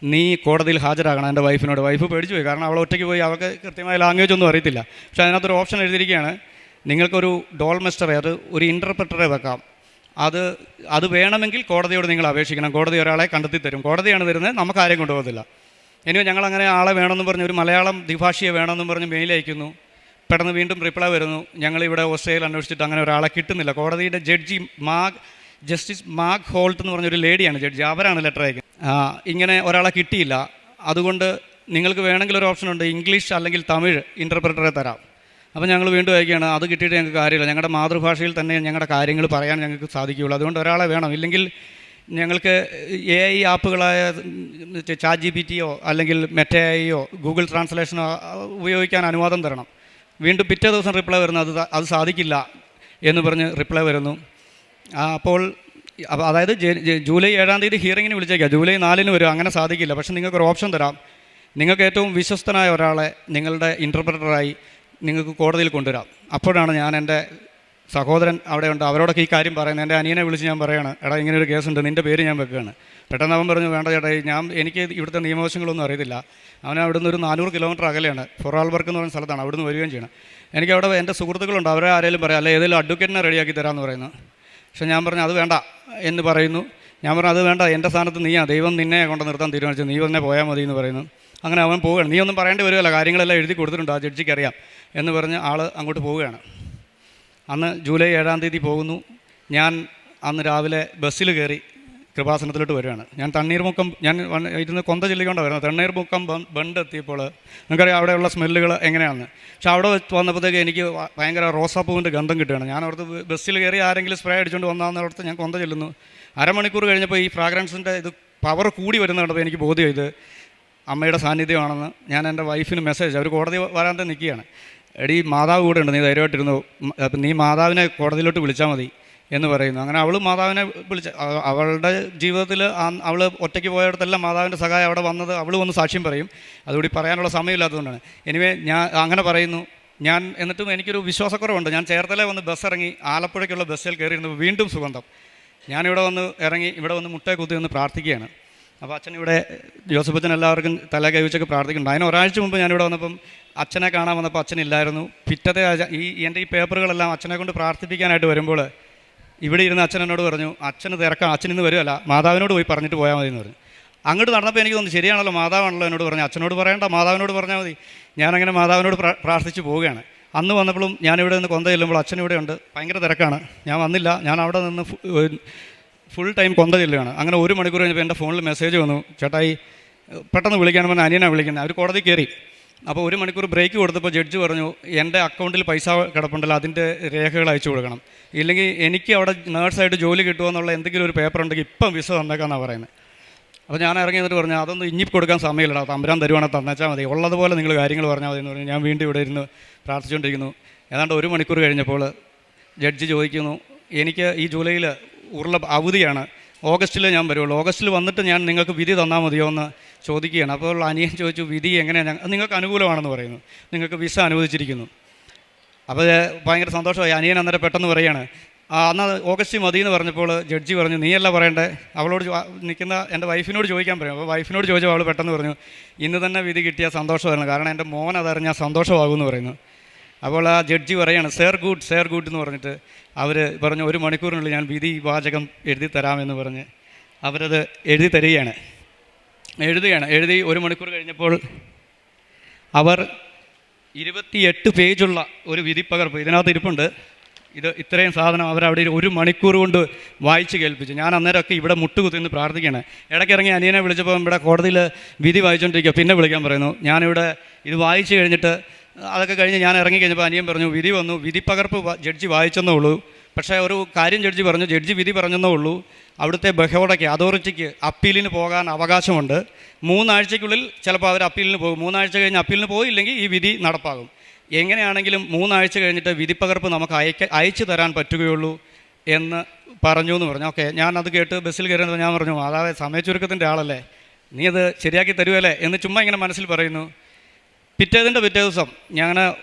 S5: നീ കോടതിയിൽ ഹാജരാകണം. എൻ്റെ വൈഫിനോട്. വൈഫ് പേടിച്ചു പോയി, കാരണം അവൾ ഒറ്റയ്ക്ക് പോയി, അവൾക്ക് കൃത്യമായ ലാംഗ്വേജ് ഒന്നും അറിയത്തില്ല. പക്ഷേ അതിനകത്തൊരു ഓപ്ഷൻ എഴുതിയിരിക്കുകയാണ്, നിങ്ങൾക്കൊരു ഡോൾമെസ്റ്ററെ, അത് ഒരു ഇൻ്റർപ്രറ്ററെ വെക്കാം, അത് വേണമെങ്കിൽ കോടതിയോട് നിങ്ങൾ അപേക്ഷിക്കണം, കോടതി ഒരാളെ കണ്ടെത്തി തരും, കോടതിയാണ് തരുന്നത്, നമുക്ക് ആരെയും കൊണ്ടുപോകത്തില്ല. ഇനി ഞങ്ങളങ്ങനെ ആളെ വേണമെന്ന് പറഞ്ഞ് ഒരു മലയാളം ദ്വിഭാഷിയെ വേണമെന്നും പറഞ്ഞ് മെയിൽ അയക്കുന്നു. പെട്ടെന്ന് വീണ്ടും റിപ്ലൈ വരുന്നു, ഞങ്ങളിവിടെ ഓസ്ട്രേലിയയിൽ അന്വേഷിച്ചിട്ട് അങ്ങനെ ഒരാളെ കിട്ടുന്നില്ല. കോടതിയുടെ ജസ്റ്റിസ് മാഗ് ഹോൾട്ട് എന്ന് പറഞ്ഞൊരു ലേഡിയാണ് ജഡ്ജി, അവരാണ് ലെറ്റർ അയക്കുന്നത്. ഇങ്ങനെ ഒരാളെ കിട്ടിയില്ല, അതുകൊണ്ട് നിങ്ങൾക്ക് വേണമെങ്കിൽ ഒരു ഓപ്ഷൻ ഉണ്ട്, ഇംഗ്ലീഷ് അല്ലെങ്കിൽ തമിഴ് ഇൻ്റർപ്രറ്ററെ തരാം. അപ്പോൾ ഞങ്ങൾ വീണ്ടും അയക്കുകയാണ്, അത് കിട്ടിയിട്ട് ഞങ്ങൾക്ക് കാര്യമില്ല, ഞങ്ങളുടെ മാതൃഭാഷയിൽ തന്നെ ഞങ്ങളുടെ കാര്യങ്ങൾ പറയാൻ ഞങ്ങൾക്ക് സാധിക്കുകയുള്ളൂ, അതുകൊണ്ട് ഒരാളെ വേണം, ഇല്ലെങ്കിൽ ഞങ്ങൾക്ക് AI ആപ്പുകളായ ChatGPTയോ അല്ലെങ്കിൽ മെറ്റയോ ഗൂഗിൾ ട്രാൻസ്ലേഷനോ ഉപയോഗിക്കാൻ അനുവാദം തരണം. വീണ്ടും പിറ്റേ ദിവസം റിപ്ലൈ വരുന്നു, അത് സാധിക്കില്ല എന്ന് പറഞ്ഞ് റിപ്ലൈ വരുന്നു. അപ്പോൾ അതായത് ജൂലൈ 7-ാം തീയതി ഹിയറിങ്ങിന് വിളിച്ചേക്കാം, ജൂലൈ 4-ന് വരും, അങ്ങനെ സാധിക്കില്ല. പക്ഷേ നിങ്ങൾക്കൊരു ഓപ്ഷൻ തരാം, നിങ്ങൾക്ക് ഏറ്റവും വിശ്വസ്തനായ ഒരാളെ നിങ്ങളുടെ ഇൻ്റർപ്രറ്ററായി നിങ്ങൾക്ക് കോടതിയിൽ കൊണ്ടുവരാം. അപ്പോഴാണ് ഞാൻ എൻ്റെ സഹോദരൻ അവിടെ ഉണ്ട്, അവരോടൊക്കെ ഈ കാര്യം പറയുന്നത്. എൻ്റെ അനിയനെ വിളിച്ച് ഞാൻ പറയുകയാണ്, എടാ ഇങ്ങനെ ഒരു കേസുണ്ട്, നിൻ്റെ പേര് ഞാൻ വെക്കുകയാണ്. പെട്ടെന്ന് അവൻ പറഞ്ഞു, വേണ്ട ചേട്ടാ, എനിക്ക് ഇവിടുത്തെ നിയമവശങ്ങളൊന്നും അറിയത്തില്ല. അവൻ അവിടുന്ന് ഒരു 400 കിലോമീറ്റർ അകലെയാണ്, ഫൊറാൾബർഗ് എന്ന് പറയുന്ന സ്ഥലത്താണ്, അവിടുന്ന് വരികയും ചെയ്യണം. എനിക്ക് അവിടെ എൻ്റെ സുഹൃത്തുക്കളുണ്ട്, അവരെ ആരെങ്കിലും പറയാം, അല്ലെ ഏതെങ്കിലും അഡ്വക്കേറ്റിനെ റെഡിയാക്കി തരാമെന്ന് പറയുന്നു. പക്ഷേ ഞാൻ പറഞ്ഞു അത് വേണ്ട എന്ന് പറയുന്നു. ഞാൻ പറഞ്ഞു അത് വേണ്ട, എൻ്റെ സ്ഥാനത്ത് നീയാ, ദൈവം നിന്നെ കൊണ്ട് നിർത്താൻ തീരുമാനിച്ചു, നീ തന്നെ പോയാൽ മതി എന്ന് പറയുന്നു. അങ്ങനെ അവൻ പോവുകയാണ്. നീ ഒന്നും പറയേണ്ടി വരുമല്ലോ, കാര്യങ്ങളെല്ലാം എഴുതി കൊടുത്തിട്ടുണ്ട്, ആ ജഡ്ജിക്ക് അറിയാം എന്ന് പറഞ്ഞ് ആൾ അങ്ങോട്ട് പോവുകയാണ്. അന്ന് ജൂലൈ 7-ാം തീയതി പോകുന്നു. ഞാൻ അന്ന് രാവിലെ ബസ്സിൽ കയറി കൃപാസനത്തിലോട്ട് വരികയാണ്. ഞാൻ തണ്ണീർമുക്കം, ഞാൻ ഇരുന്ന് കൊന്ത ചൊല്ലിക്കൊണ്ടാണ് വരുന്നത്. തണ്ണീർമുക്കം ബണ്ട് എത്തിയപ്പോൾ നിങ്ങൾക്കറിയാം അവിടെയുള്ള സ്മെല്ലുകൾ എങ്ങനെയാണെന്ന്. പക്ഷേ അവിടെ വന്നപ്പോഴത്തേക്ക് എനിക്ക് ഭയങ്കര റോസാപ്പൂവിൻ്റെ ഗന്ധം കിട്ടുകയാണ്. ഞാൻ അവിടുത്തെ ബസ്സിൽ കയറി ആരെങ്കിലും സ്പ്രേ അടിച്ചുകൊണ്ട് വന്നാന്നോടത്ത് ഞാൻ കൊന്ത ചെല്ലുന്നു. അരമണിക്കൂർ കഴിഞ്ഞപ്പോൾ ഈ ഫ്രാഗ്രൻസിൻ്റെ ഇത് പവർ കൂടി വരുന്ന കണ്ടപ്പോൾ എനിക്ക് ബോധ്യം ഇത് അമ്മയുടെ സാന്നിധ്യമാണെന്ന്. ഞാൻ എൻ്റെ വൈഫിന് മെസ്സേജ്, അവർ കോടതി വരാൻ നിൽക്കുകയാണ്, എടീ മാതാവ് കൂടെ ഉണ്ട്, നീ ധൈര്യമായിട്ടിരുന്നു, നീ മാതാവിനെ കോടതിയിലോട്ട് വിളിച്ചാൽ മതി എന്ന് പറയുന്നു. അങ്ങനെ അവൾ മാതാവിനെ വിളിച്ച്, അവളുടെ ജീവിതത്തിൽ അവൾ ഒറ്റയ്ക്ക് പോയടത്തെല്ലാം മാതാവിൻ്റെ സഹായം അവിടെ വന്നത് അവൾ വന്ന് സാക്ഷ്യം പറയും. അതുകൂടി പറയാനുള്ള സമയമില്ലാത്തതുകൊണ്ടാണ്. എനിവേ ഞാൻ അങ്ങനെ പറയുന്നു. എന്നിട്ടും എനിക്കൊരു വിശ്വാസക്കുറവുണ്ട്. ഞാൻ ചേർത്തല വന്ന് ബസ് ഇറങ്ങി ആലപ്പുഴയ്ക്കുള്ള ബസ്സിൽ കയറിയിരുന്നു, വീണ്ടും സുഗന്ധം. ഞാനിവിടെ വന്ന് ഇറങ്ങി ഇവിടെ വന്ന് മുട്ടയെ കുത്തി വന്ന് പ്രാർത്ഥിക്കുകയാണ്. അപ്പോൾ അച്ഛൻ ഇവിടെ ജോസഫ് അച്ഛൻ എല്ലാവർക്കും തല കൈവച്ചൊക്കെ പ്രാർത്ഥിക്കുന്നുണ്ട്. അതിന് ഒരാഴ്ച മുമ്പ് ഞാനിവിടെ വന്നപ്പം അച്ഛനെ കാണാൻ വന്നപ്പോൾ അച്ഛനില്ലായിരുന്നു. പിറ്റത്തെ എൻ്റെ ഈ പേപ്പറുകളെല്ലാം അച്ഛനെ കൊണ്ട് പ്രാർത്ഥിപ്പിക്കാനായിട്ട് വരുമ്പോൾ ഇവിടെ ഇരുന്ന് അച്ഛൻ എന്നോട് പറഞ്ഞു, അച്ഛന് തിരക്കാം, അച്ഛൻ ഇന്ന് വരുമല്ല, മാതാവിനോട് പോയി പറഞ്ഞിട്ട് പോയാൽ മതി എന്ന് പറഞ്ഞു. അങ്ങോട്ട് നടന്നപ്പോൾ എനിക്ക് തോന്നുന്നു ശരിയാണല്ലോ, മാതാവാണല്ലോ എന്നോട് പറഞ്ഞു. അച്ഛനോട് പറയേണ്ട, മാതാവിനോട് പറഞ്ഞാൽ മതി. ഞാനങ്ങനെ മാതാവിനോട് പ്രാർത്ഥിച്ച് പോവുകയാണ്. അന്ന് വന്നപ്പോഴും ഞാനിവിടെ നിന്ന് കൊന്ത ചെല്ലുമ്പോൾ അച്ഛനിവിടെ ഉണ്ട്, ഭയങ്കര തിരക്കാണ്, ഞാൻ വന്നില്ല. ഞാൻ അവിടെ നിന്ന് ഫുൾ ടൈം കൊന്ത ചെല്ലുകയാണ്. അങ്ങനെ 1 മണിക്കൂർ കഴിഞ്ഞപ്പോൾ എൻ്റെ ഫോണിൽ മെസ്സേജ് വന്നു, ചേട്ടായി പെട്ടെന്ന് വിളിക്കണം, പറഞ്ഞാൽ അനിയനാണ് വിളിക്കുന്നത്. അവർ കോടതി കയറി. അപ്പോൾ 1 മണിക്കൂർ ബ്രേക്ക് കൊടുത്തപ്പോൾ ജഡ്ജ് പറഞ്ഞു, എൻ്റെ അക്കൗണ്ടിൽ പൈസ കിടപ്പുണ്ടല്ലോ, അതിൻ്റെ രേഖകൾ അയച്ചു കൊടുക്കണം, ഇല്ലെങ്കിൽ എനിക്ക് അവിടെ നേഴ്സായിട്ട് ജോലി കിട്ടുമെന്നുള്ള എന്തെങ്കിലും ഒരു പേപ്പർ ഉണ്ടെങ്കിൽ ഇപ്പം വിസ തന്നേക്കാന്നാണ് പറയുന്നത്. അപ്പോൾ ഞാൻ ഇറങ്ങി എന്നിട്ട് പറഞ്ഞു, അതൊന്നും ഇനി കൊടുക്കാൻ സമയമില്ലടാ, തമ്പുരാൻ തരുവാണെങ്കിൽ തന്നേച്ചാൽ മതി, ഉള്ളതുപോലെ നിങ്ങൾ കാര്യങ്ങൾ പറഞ്ഞാൽ മതി എന്ന് പറഞ്ഞു. ഞാൻ വീണ്ടും ഇവിടെ ഇരുന്ന് പ്രാർത്ഥിച്ചുകൊണ്ടിരിക്കുന്നു. ഏതാണ്ട് 1 മണിക്കൂർ കഴിഞ്ഞപ്പോൾ ജഡ്ജി ചോദിക്കുന്നു, എനിക്ക് ഈ ജൂലൈയിൽ അവധിയാണ്, ഓഗസ്റ്റിൽ ഞാൻ വരുള്ളൂ, ഓഗസ്റ്റിൽ വന്നിട്ട് ഞാൻ നിങ്ങൾക്ക് വിധി തന്നാൽ മതിയോ എന്ന് ചോദിക്കുകയാണ്. അപ്പോൾ അനിയൻ ചോദിച്ചു, വിധി എങ്ങനെയാണ്? നിങ്ങൾക്ക് അനുകൂലമാണെന്ന് പറയുന്നു, നിങ്ങൾക്ക് വിസ അനുവദിച്ചിരിക്കുന്നു. അപ്പോൾ ഭയങ്കര സന്തോഷമായി. അനിയൻ അന്നേരം പെട്ടെന്ന് പറയുകയാണ്, അന്ന് ഓഗസ്റ്റ് മതി എന്ന് പറഞ്ഞപ്പോൾ ജഡ്ജി പറഞ്ഞു, നീയല്ല പറയണ്ടേ, അവളോട് നിൽക്കുന്ന എൻ്റെ വൈഫിനോട് ചോദിക്കാൻ പറയും. അപ്പോൾ വൈഫിനോട് ചോദിച്ചപ്പോൾ അവൾ പെട്ടെന്ന് പറഞ്ഞു, ഇന്ന് തന്നെ വിധി കിട്ടിയ സന്തോഷമായിരുന്നു, കാരണം എൻ്റെ മോൻ അതറിഞ്ഞാൽ സന്തോഷമാകുമെന്ന് പറയുന്നു. അപ്പോൾ ആ ജഡ്ജി പറയുകയാണ്, സേർ ഗുഡ് എന്ന് പറഞ്ഞിട്ട് അവർ പറഞ്ഞു, 1 മണിക്കൂറിനുള്ളിൽ ഞാൻ വിധി വാചകം എഴുതി തരാമെന്ന് പറഞ്ഞ് അവരത് എഴുതി തരികയാണ്. എഴുതി 1 മണിക്കൂർ കഴിഞ്ഞപ്പോൾ അവർ 28 പേജുള്ള ഒരു വിധിപ്പകർപ്പ് ഇതിനകത്ത് ഇരിപ്പുണ്ട്. ഇത്രയും സാധനം അവരവിടെ 1 മണിക്കൂർ കൊണ്ട് വായിച്ച് കേൾപ്പിച്ചു. ഞാൻ അന്നേരമൊക്കെ ഇവിടെ മുട്ടുകുത്തിന്ന് പ്രാർത്ഥിക്കുകയാണ്. ഇടയ്ക്കിറങ്ങി അനിയനെ വിളിച്ചപ്പോൾ ഇവിടെ കോടതിയിൽ വിധി വായിച്ചുകൊണ്ടിരിക്കുക, പിന്നെ വിളിക്കാൻ പറയുന്നു. ഞാനിവിടെ ഇത് വായിച്ച് കഴിഞ്ഞിട്ട് അതൊക്കെ കഴിഞ്ഞ് ഞാൻ ഇറങ്ങിക്കഴിഞ്ഞപ്പോൾ അനിയൻ പറഞ്ഞു, വിധി വന്നു, വിധിപ്പകർപ്പ് ജഡ്ജി വായിച്ചെന്നേ ഉള്ളൂ, പക്ഷേ ഒരു കാര്യം ജഡ്ജി പറഞ്ഞു, ജഡ്ജി വിധി പറഞ്ഞെന്നേ ഉള്ളൂ, അവിടുത്തെ ബഹോഡയ്ക്ക് അതോറിറ്റിക്ക് അപ്പീലിന് പോകാൻ അവകാശമുണ്ട്, 3 ആഴ്ചയ്ക്കുള്ളിൽ ചിലപ്പോൾ അവർ അപ്പീലിന് പോകും, 3 ആഴ്ച കഴിഞ്ഞ് അപ്പീലിന് പോയില്ലെങ്കിൽ ഈ വിധി നടപ്പാകും, എങ്ങനെയാണെങ്കിലും 3 ആഴ്ച കഴിഞ്ഞിട്ട് വിധിപ്പകർപ്പ് നമുക്ക് അയച്ചു തരാൻ പറ്റുകയുള്ളൂ എന്ന് പറഞ്ഞു എന്ന് പറഞ്ഞു. ഓക്കെ, ഞാനത് കേട്ട് ബസ്സിൽ കയറുന്നത് ഞാൻ പറഞ്ഞു, അതായത് സമയച്ചുരുക്കത്തിൻ്റെ ആളല്ലേ, നീ അത് ശരിയാക്കി തരുമല്ലേ എന്ന് ചുമ്മാ ഇങ്ങനെ മനസ്സിൽ പറയുന്നു. പിറ്റേ ദിവസം ഞാൻ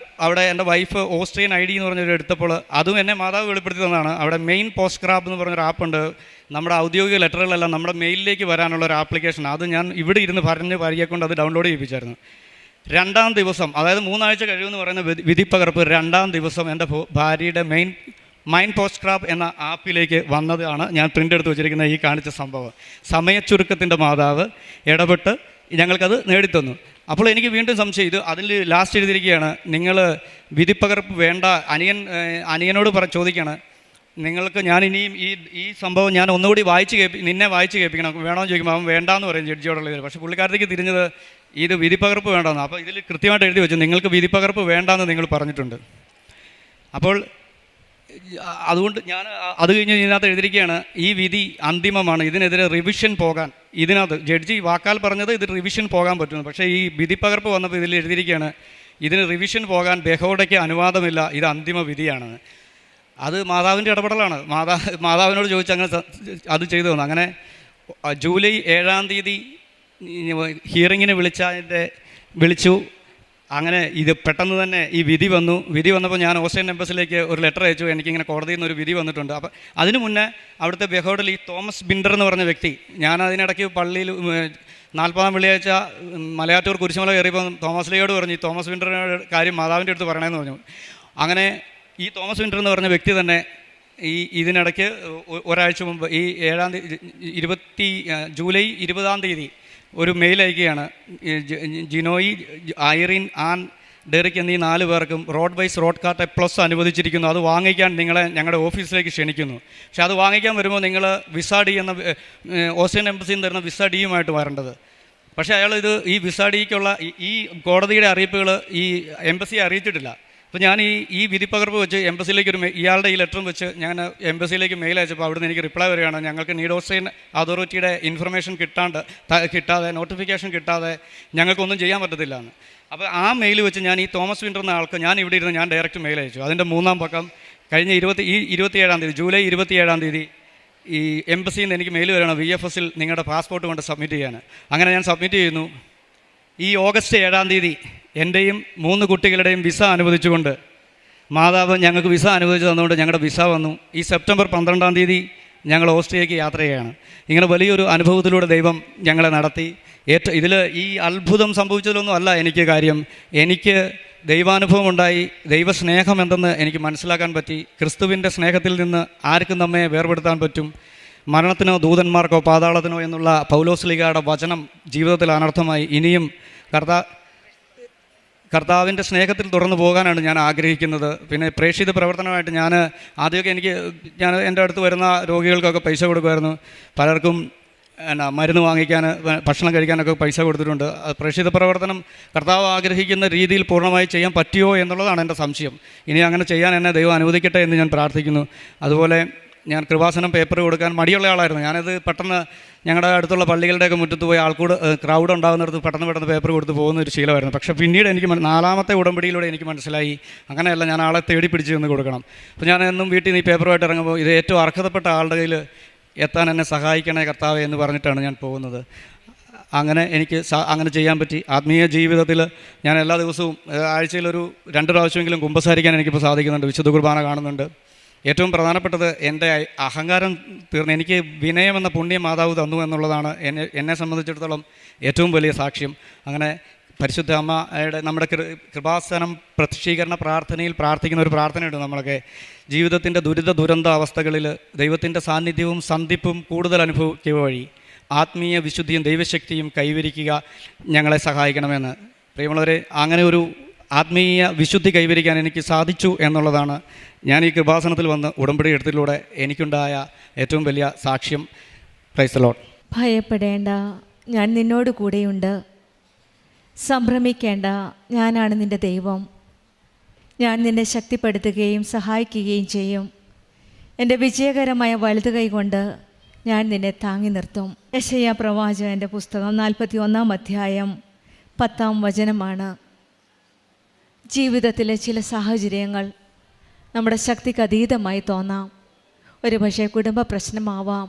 S5: അവിടെ എൻ്റെ വൈഫ് ഓസ്ട്രിയൻ ID എന്ന് പറഞ്ഞൊരു എടുത്തപ്പോൾ അതും എന്നെ മാതാവ് വെളിപ്പെടുത്തി തന്നതാണ്. അവിടെ മെയിൻ പോസ്റ്റ് സ്ക്രാബ് എന്ന് പറഞ്ഞൊരു ആപ്പുണ്ട്, നമ്മുടെ ഔദ്യോഗിക ലെറ്ററുകളെല്ലാം നമ്മുടെ മെയിലിലേക്ക് വരാനുള്ള ഒരു ആപ്ലിക്കേഷൻ, അത് ഞാൻ ഇവിടെ ഇരുന്ന് പരിചയക്കൊണ്ട് അത് ഡൗൺലോഡ് ചെയ്യിപ്പിച്ചായിരുന്നു. 2-ാം ദിവസം, അതായത് 3 ആഴ്ച കഴിയുമെന്ന് പറയുന്ന വിധിപ്പകർപ്പ് 2-ാം ദിവസം എൻ്റെ ഭാര്യയുടെ മൈൻ പോസ്റ്റ് സ്ക്രാബ് എന്ന ആപ്പിലേക്ക് വന്നതാണ് ഞാൻ പ്രിൻ്റ് എടുത്ത് വെച്ചിരിക്കുന്ന ഈ കാണിച്ച സംഭവം. സമയച്ചുരുക്കത്തിൻ്റെ മാതാവ് ഇടപെട്ട് ഞങ്ങൾക്കത് നേടിത്തന്നു. അപ്പോൾ എനിക്ക് വീണ്ടും സംശയം, ഇത് അതിൽ ലാസ്റ്റ് എഴുതിയിരിക്കുകയാണ്, നിങ്ങൾ വിധിപ്പകർപ്പ് വേണ്ട, അനിയനോട് ചോദിക്കുകയാണ്, നിങ്ങൾക്ക് ഞാൻ ഇനിയും ഈ സംഭവം ഞാൻ ഒന്നുകൂടി നിന്നെ വായിച്ച് കേൾപ്പിക്കണം, വേണമെന്ന് ചോദിക്കുമ്പോൾ അവൻ വേണ്ടാന്ന് പറയും ജഡ്ജിയോടുള്ള ഇത്. പക്ഷേ പുള്ളിക്കാരത്തേക്ക് തിരിഞ്ഞത് ഇത് വിധിപ്പകർപ്പ് വേണ്ടെന്ന്. അപ്പോൾ ഇതിൽ കൃത്യമായിട്ട് എഴുതി വെച്ചു, നിങ്ങൾക്ക് വിധിപ്പകർപ്പ് വേണ്ടാന്ന് നിങ്ങൾ പറഞ്ഞിട്ടുണ്ട്. അപ്പോൾ അതുകൊണ്ട് ഞാൻ അത് കഴിഞ്ഞ് ഇതിനകത്ത് എഴുതിയിരിക്കുകയാണ്, ഈ വിധി അന്തിമമാണ്, ഇതിനെതിരെ റിവിഷൻ പോകാൻ, ഇതിനകത്ത് ജഡ്ജി വാക്കാൽ പറഞ്ഞത് ഇത് റിവിഷൻ പോകാൻ പറ്റുന്നു, പക്ഷേ ഈ വിധിപ്പകർപ്പ് വന്നപ്പോൾ ഇതിൽ എഴുതിയിരിക്കുകയാണ്, ഇതിന് റിവിഷൻ പോകാൻ ബഹോഡയ്ക്ക് അനുവാദമില്ല, ഇത് അന്തിമ വിധിയാണെന്ന്. അത് മാതാവിൻ്റെ ഇടപെടലാണ്. മാതാവിനോട് ചോദിച്ച് അങ്ങനെ അത് ചെയ്തു തന്നു. അങ്ങനെ ജൂലൈ 7-ാം തീയതി ഹിയറിങ്ങിന് വിളിച്ചു. അങ്ങനെ ഇത് പെട്ടെന്ന് തന്നെ ഈ വിധി വന്നപ്പോൾ ഞാൻ ഓസ്ട്രിയൻ എംബസിലേക്ക് ഒരു ലെറ്റർ അയച്ചു, എനിക്കിങ്ങനെ കോടതിയിൽ നിന്ന് ഒരു വിധി വന്നിട്ടുണ്ട്. അപ്പോൾ അതിനു മുന്നേ അവിടുത്തെ ബഹോഡിൽ ഈ തോമസ് ബിൻഡർ എന്ന് പറഞ്ഞ വ്യക്തി, ഞാൻ അതിനിടയ്ക്ക് പള്ളിയിൽ 40-ാം വെള്ളിയാഴ്ച മലയാറ്റൂർ കുരിശുമല കയറിയപ്പോൾ തോമസ് ലിയോട് പറഞ്ഞു, ഈ തോമസ് ബിൻഡറിൻ്റെ കാര്യം മാതാവിൻ്റെ അടുത്ത് പറയണമെന്ന് പറഞ്ഞു. അങ്ങനെ ഈ തോമസ് ബിൻഡർ എന്ന് പറഞ്ഞ വ്യക്തി തന്നെ ഇതിനിടയ്ക്ക് ഒരാഴ്ച മുമ്പ് ഈ ജൂലൈ 20-ാം തീയതി ഒരു മെയിൽ അയക്കുകയാണ്, ജിനോയി, ഐറിൻ, ആൻ, ഡെറിക് എന്നീ 4 പേർക്കും road wise road cart plus അനുവദിച്ചിരിക്കുന്നു, അത് വാങ്ങിക്കാൻ നിങ്ങളെ ഞങ്ങളുടെ ഓഫീസിലേക്ക് ക്ഷണിക്കുന്നു. പക്ഷെ അത് വാങ്ങിക്കാൻ വരുമ്പോൾ നിങ്ങൾ വിസ ഡി എന്ന ഓസ്ട്രിയൻ എംബസിയിൽ നിന്ന് തരുന്ന വിസ ഡിയുമായിട്ട് വരേണ്ടത്. പക്ഷേ അയാൾ ഈ വിസ ഡിക്കുള്ള ഈ കോടതിയുടെ അറിയിപ്പുകൾ ഈ എംബസിയെ അറിയിച്ചിട്ടില്ല. അപ്പോൾ ഞാൻ ഈ വിധിപ്പകർപ്പ് വെച്ച് എംബസിയിലേക്ക് ഇയാളുടെ ഈ ലെറ്ററും വെച്ച് ഞാൻ എംബസിയിലേക്ക് മെയിൽ അയച്ചപ്പോൾ അവിടുന്ന് എനിക്ക് റിപ്ലൈ വരികയാണ്, ഞങ്ങൾക്ക് നീഡ് ഓസ്ട്രിയൻ അതോറിറ്റിയുടെ ഇൻഫർമേഷൻ കിട്ടാതെ നോട്ടിഫിക്കേഷൻ കിട്ടാതെ ഞങ്ങൾക്കൊന്നും ചെയ്യാൻ പറ്റത്തില്ല എന്ന്. അപ്പോൾ ആ മെയിൽ വെച്ച് ഞാൻ ഈ തോമസ് വിൻഡർ എന്ന ആൾക്ക് ഞാൻ ഇവിടെ ഇരുന്ന് ഞാൻ ഡയറക്റ്റ് മെയിൽ അയച്ചു. അതിൻ്റെ 3-ാം പക്കം കഴിഞ്ഞ 27-ാം തീയതി ജൂലൈ 27-ാം തീയതി ഈ എംബസിയിൽ നിന്ന് എനിക്ക് മെയിൽ വരികയാണ്, VFSൽ നിങ്ങളുടെ പാസ്പോർട്ട് കൊണ്ട് സബ്മിറ്റ് ചെയ്യാൻ. അങ്ങനെ ഞാൻ സബ്മിറ്റ് ചെയ്യുന്നു. ഈ ഓഗസ്റ്റ് 7-ാം തീയതി എൻ്റെയും 3 കുട്ടികളുടെയും വിസ അനുവദിച്ചുകൊണ്ട് മാതാവ് ഞങ്ങൾക്ക് വിസ അനുവദിച്ച് തന്നുകൊണ്ട് ഞങ്ങളുടെ വിസ വന്നു. ഈ സെപ്റ്റംബർ 12-ാം തീയതി ഞങ്ങൾ ഓസ്ട്രിയയ്ക്ക് യാത്ര ചെയ്യുകയാണ്. ഇങ്ങനെ വലിയൊരു അനുഭവത്തിലൂടെ ദൈവം ഞങ്ങളെ നടത്തി. ഇതിൽ ഈ അത്ഭുതം സംഭവിച്ചതിലൊന്നും അല്ല എനിക്ക് കാര്യം, എനിക്ക് ദൈവാനുഭവം ഉണ്ടായി, ദൈവസ്നേഹം എന്തെന്ന് എനിക്ക് മനസ്സിലാക്കാൻ പറ്റി. ക്രിസ്തുവിൻ്റെ സ്നേഹത്തിൽ നിന്ന് ആർക്കും നമ്മെ വേർപെടുത്താൻ പറ്റും. മരണത്തിനോ ദൂതന്മാർക്കോ പാതാളത്തിനോ എന്നുള്ള പൗലോസ്ലീഗയുടെ വചനം ജീവിതത്തിൽ അനർത്ഥമായി ഇനിയും കർത്താവിൻ്റെ സ്നേഹത്തിൽ തുടർന്ന് പോകാനാണ് ഞാൻ ആഗ്രഹിക്കുന്നത്. പിന്നെ പ്രേക്ഷിത പ്രവർത്തനമായിട്ട് ആദ്യമൊക്കെ ഞാൻ എൻ്റെ അടുത്ത് വരുന്ന രോഗികൾക്കൊക്കെ പൈസ കൊടുക്കുമായിരുന്നു. പലർക്കും മരുന്ന് വാങ്ങിക്കാൻ, ഭക്ഷണം കഴിക്കാനൊക്കെ പൈസ കൊടുത്തിട്ടുണ്ട്. പ്രേക്ഷിത പ്രവർത്തനം കർത്താവ് ആഗ്രഹിക്കുന്ന രീതിയിൽ പൂർണ്ണമായി ചെയ്യാൻ പറ്റിയോ എന്നുള്ളതാണ് എൻ്റെ സംശയം. ഇനി അങ്ങനെ ചെയ്യാൻ എന്നെ ദൈവം അനുവദിക്കട്ടെ എന്ന് ഞാൻ പ്രാർത്ഥിക്കുന്നു. അതുപോലെ ഞാൻ കൃപാസനം പേപ്പർ കൊടുക്കാൻ മടിയുള്ള ആളായിരുന്നു. ഞാനത് പെട്ടെന്ന് ഞങ്ങളുടെ അടുത്തുള്ള പള്ളികളുടെയൊക്കെ മുറ്റത്ത് പോയി ക്രൗഡ് ഉണ്ടാകുന്നിടത്ത് പെട്ടെന്ന് പേപ്പർ കൊടുത്ത് പോകുന്ന ഒരു ശീലമായിരുന്നു. പക്ഷേ പിന്നീട് എനിക്ക് 4ാമത്തെ ഉടമ്പടിയിലൂടെ എനിക്ക് മനസ്സിലായി അങ്ങനെയല്ല, ഞാൻ ആളെ തേടി പിടിച്ച് നിന്ന് കൊടുക്കണം. അപ്പോൾ ഞാൻ എന്നും വീട്ടിൽ നിന്ന് ഈ പേപ്പറുമായിട്ട് ഇറങ്ങുമ്പോൾ ഇത് ഏറ്റവും അർഹതപ്പെട്ട ആളുടെ കയ്യിൽ എത്താൻ എന്നെ സഹായിക്കണേ കർത്താവേ എന്ന് പറഞ്ഞിട്ടാണ് ഞാൻ പോകുന്നത്. അങ്ങനെ എനിക്ക് അങ്ങനെ ചെയ്യാൻ പറ്റി. ആത്മീയ ജീവിതത്തിൽ ഞാൻ എല്ലാ ദിവസവും ആഴ്ചയിലൊരു 2 പ്രാവശ്യമെങ്കിലും കുമ്പസാരിക്കാൻ എനിക്കിപ്പോൾ സാധിക്കുന്നുണ്ട്. വിശുദ്ധ കുർബാന കാണുന്നുണ്ട്. ഏറ്റവും പ്രധാനപ്പെട്ടത് എൻ്റെ അഹങ്കാരം തീർന്ന് എനിക്ക് വിനയമെന്ന പുണ്യം മാതാവ് തന്നു എന്നുള്ളതാണ് എന്നെ സംബന്ധിച്ചിടത്തോളം ഏറ്റവും വലിയ സാക്ഷ്യം. അങ്ങനെ പരിശുദ്ധ അമ്മയുടെ നമ്മുടെ കൃപാസനം പ്രത്യക്ഷീകരണ പ്രാർത്ഥനയിൽ പ്രാർത്ഥിക്കുന്ന ഒരു പ്രാർത്ഥനയുണ്ട്. നമ്മളൊക്കെ ജീവിതത്തിൻ്റെ ദുരന്ത അവസ്ഥകളിൽ ദൈവത്തിൻ്റെ സാന്നിധ്യവും സന്ധിപ്പും കൂടുതൽ അനുഭവിക്കുക വഴി ആത്മീയ വിശുദ്ധിയും ദൈവശക്തിയും കൈവരിക്കുക ഞങ്ങളെ സഹായിക്കണമെന്ന്. പ്രിയമുള്ളവരെ, അങ്ങനെ ഒരു ആത്മീയ വിശുദ്ധി കൈവരിക്കാൻ എനിക്ക് സാധിച്ചു എന്നുള്ളതാണ് ഞാൻ ഈ കൃപാസനത്തിൽ വന്ന് ഉടമ്പടി എടുത്തതിലൂടെ എനിക്കുണ്ടായ ഏറ്റവും വലിയ സാക്ഷ്യം. Praise the Lord.
S6: ഭയപ്പെടേണ്ട, ഞാൻ നിന്നോട് കൂടെയുണ്ട്. സംഭ്രമിക്കേണ്ട, ഞാനാണ് നിൻ്റെ ദൈവം. ഞാൻ നിന്നെ ശക്തിപ്പെടുത്തുകയും സഹായിക്കുകയും ചെയ്യും. എൻ്റെ വിജയകരമായ വലതു കൈ കൊണ്ട് ഞാൻ നിന്നെ താങ്ങി നിർത്തും. യെശയ്യാ പ്രവാചകൻ്റെ പുസ്തകം 41-ാം അധ്യായം 10-ാം വചനമാണ്. ജീവിതത്തിലെ ചില സാഹചര്യങ്ങൾ നമ്മുടെ ശക്തിക്ക് അതീതമായി തോന്നാം. ഒരുപക്ഷെ കുടുംബ പ്രശ്നമാവാം,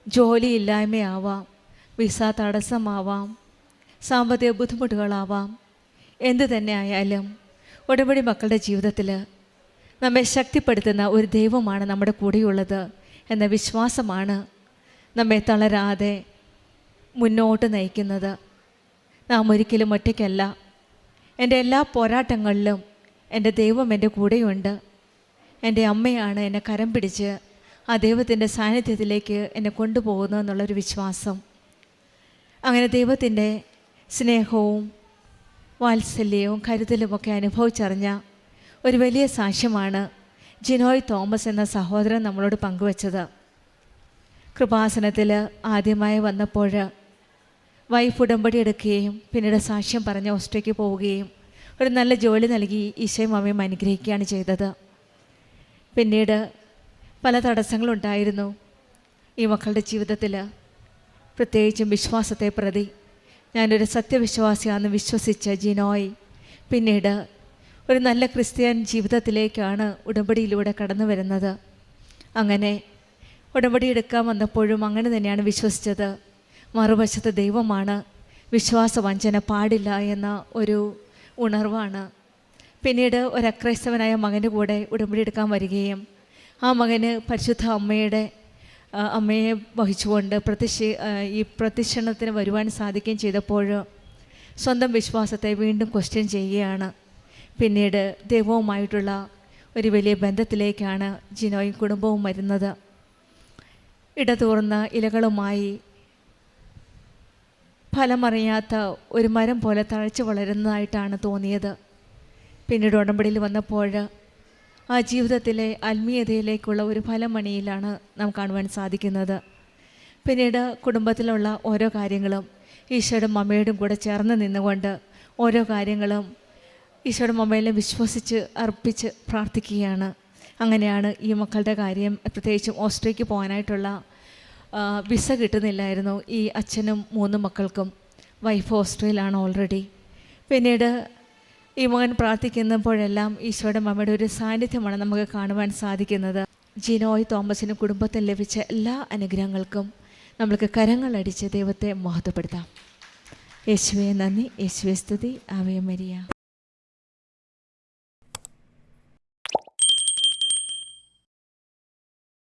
S6: ജോലിയില്ലായ്മയാവാം, വിസ തടസ്സമാവാം, സാമ്പത്തിക ബുദ്ധിമുട്ടുകളാവാം. എന്തു തന്നെ ആയാലും ഉടമ്പടി മക്കളുടെ ജീവിതത്തിൽ നമ്മെ ശക്തിപ്പെടുത്തുന്ന ഒരു ദൈവമാണ് നമ്മുടെ കൂടെയുള്ളത് എന്ന വിശ്വാസമാണ് നമ്മെ തളരാതെ മുന്നോട്ട് നയിക്കുന്നത്. നാം ഒരിക്കലും ഒറ്റയ്ക്കല്ല. എൻ്റെ എല്ലാ പോരാട്ടങ്ങളിലും എൻ്റെ ദൈവം എൻ്റെ കൂടെയുണ്ട്. എൻ്റെ അമ്മയാണ് എന്നെ കരം പിടിച്ച് ആ ദൈവത്തിൻ്റെ സാന്നിധ്യത്തിലേക്ക് എന്നെ കൊണ്ടുപോകുന്നു എന്നുള്ളൊരു വിശ്വാസം. അങ്ങനെ ദൈവത്തിൻ്റെ സ്നേഹവും വാത്സല്യവും കരുതലുമൊക്കെ അനുഭവിച്ചറിഞ്ഞ ഒരു വലിയ സാക്ഷ്യമാണ് ജിനോയ് തോമസ് എന്ന സഹോദരൻ നമ്മളോട് പങ്കുവച്ചത്. കൃപാസനത്തിൽ ആദ്യമായി വന്നപ്പോൾ വൈഫ് ഉടമ്പടി എടുക്കുകയും പിന്നീട് സാക്ഷ്യം പറഞ്ഞ് ഓസ്ട്രേലിയക്ക് പോവുകയും ഒരു നല്ല ജോലി നൽകി ഈശോയും അമ്മയും അനുഗ്രഹിക്കുകയാണ് ചെയ്തത്. പിന്നീട് പല തടസ്സങ്ങളുണ്ടായിരുന്നു ഈ മക്കളുടെ ജീവിതത്തിൽ. പ്രത്യേകിച്ചും വിശ്വാസത്തെ പ്രതി ഞാനൊരു സത്യവിശ്വാസിയാണെന്ന് വിശ്വസിച്ച ജിനോയ് പിന്നീട് ഒരു നല്ല ക്രിസ്ത്യൻ ജീവിതത്തിലേക്കാണ് ഉടമ്പടിയിലൂടെ കടന്നു വരുന്നത്. അങ്ങനെ ഉടമ്പടി എടുക്കാൻ വന്നപ്പോഴും അങ്ങനെ തന്നെയാണ് വിശ്വസിച്ചത്. മറുവശത്ത് ദൈവമാണ്, വിശ്വാസവഞ്ചന പാടില്ല എന്ന ഒരു ഉണർവാണ്. പിന്നീട് ഒരു അക്രൈസ്തവനായ മകൻ്റെ കൂടെ ഉടമ്പടി എടുക്കാൻ വരികയും ആ മകന് പരിശുദ്ധ അമ്മയെ വഹിച്ചുകൊണ്ട് ഈ പ്രദക്ഷിണത്തിന് വരുവാൻ സാധിക്കുകയും ചെയ്തപ്പോൾ സ്വന്തം വിശ്വാസത്തെ വീണ്ടും ക്വസ്റ്റ്യൻ ചെയ്യുകയാണ്. പിന്നീട് ദൈവവുമായിട്ടുള്ള ഒരു വലിയ ബന്ധത്തിലേക്കാണ് ജിനോയും കുടുംബവും വരുന്നത്. ഇടതൂർന്ന ഇലകളുമായി ഫലമറിയാത്ത ഒരു മരം പോലെ തഴച്ചു വളരുന്നതായിട്ടാണ് തോന്നിയത്. പിന്നീട് ഉടമ്പടിയിൽ വന്നപ്പോൾ ആ ജീവിതത്തിലെ ആത്മീയതയിലേക്കുള്ള ഒരു ഫലമണിയിലാണ് നാം കാണുവാൻ സാധിക്കുന്നത്. പിന്നീട് കുടുംബത്തിലുള്ള ഓരോ കാര്യങ്ങളും ഈശോയുടെ അമ്മയോടും കൂടെ ചേർന്ന് നിന്നുകൊണ്ട് ഓരോ കാര്യങ്ങളും ഈശോയുടെ അമ്മയിലും വിശ്വസിച്ച് അർപ്പിച്ച് പ്രാർത്ഥിക്കുകയാണ്. അങ്ങനെയാണ് ഈ മക്കളുടെ കാര്യം, പ്രത്യേകിച്ചും ഓസ്ട്രേലിയക്ക് പോകാനായിട്ടുള്ള വിസ കിട്ടുന്നില്ലായിരുന്നു ഈ അച്ഛനും 3 മക്കൾക്കും. വൈഫ് ഓസ്ട്രേലിയയിലാണ് ഓൾറെഡി. പിന്നീട് ഈ മകൻ പ്രാർത്ഥിക്കുന്നപ്പോഴെല്ലാം ഈശോയുടെ അമ്മയുടെ ഒരു സാന്നിധ്യമാണ് നമുക്ക് കാണുവാൻ സാധിക്കുന്നത്. ജിനോയ് തോമസിന് കുടുംബത്തിൽ ലഭിച്ച എല്ലാ അനുഗ്രഹങ്ങൾക്കും നമ്മൾക്ക് കരങ്ങളടിച്ച് ദൈവത്തെ മഹത്വപ്പെടുത്താം. യേശുവേ നന്ദി, യേശുവേ സ്തുതി, ആവേ മരിയ.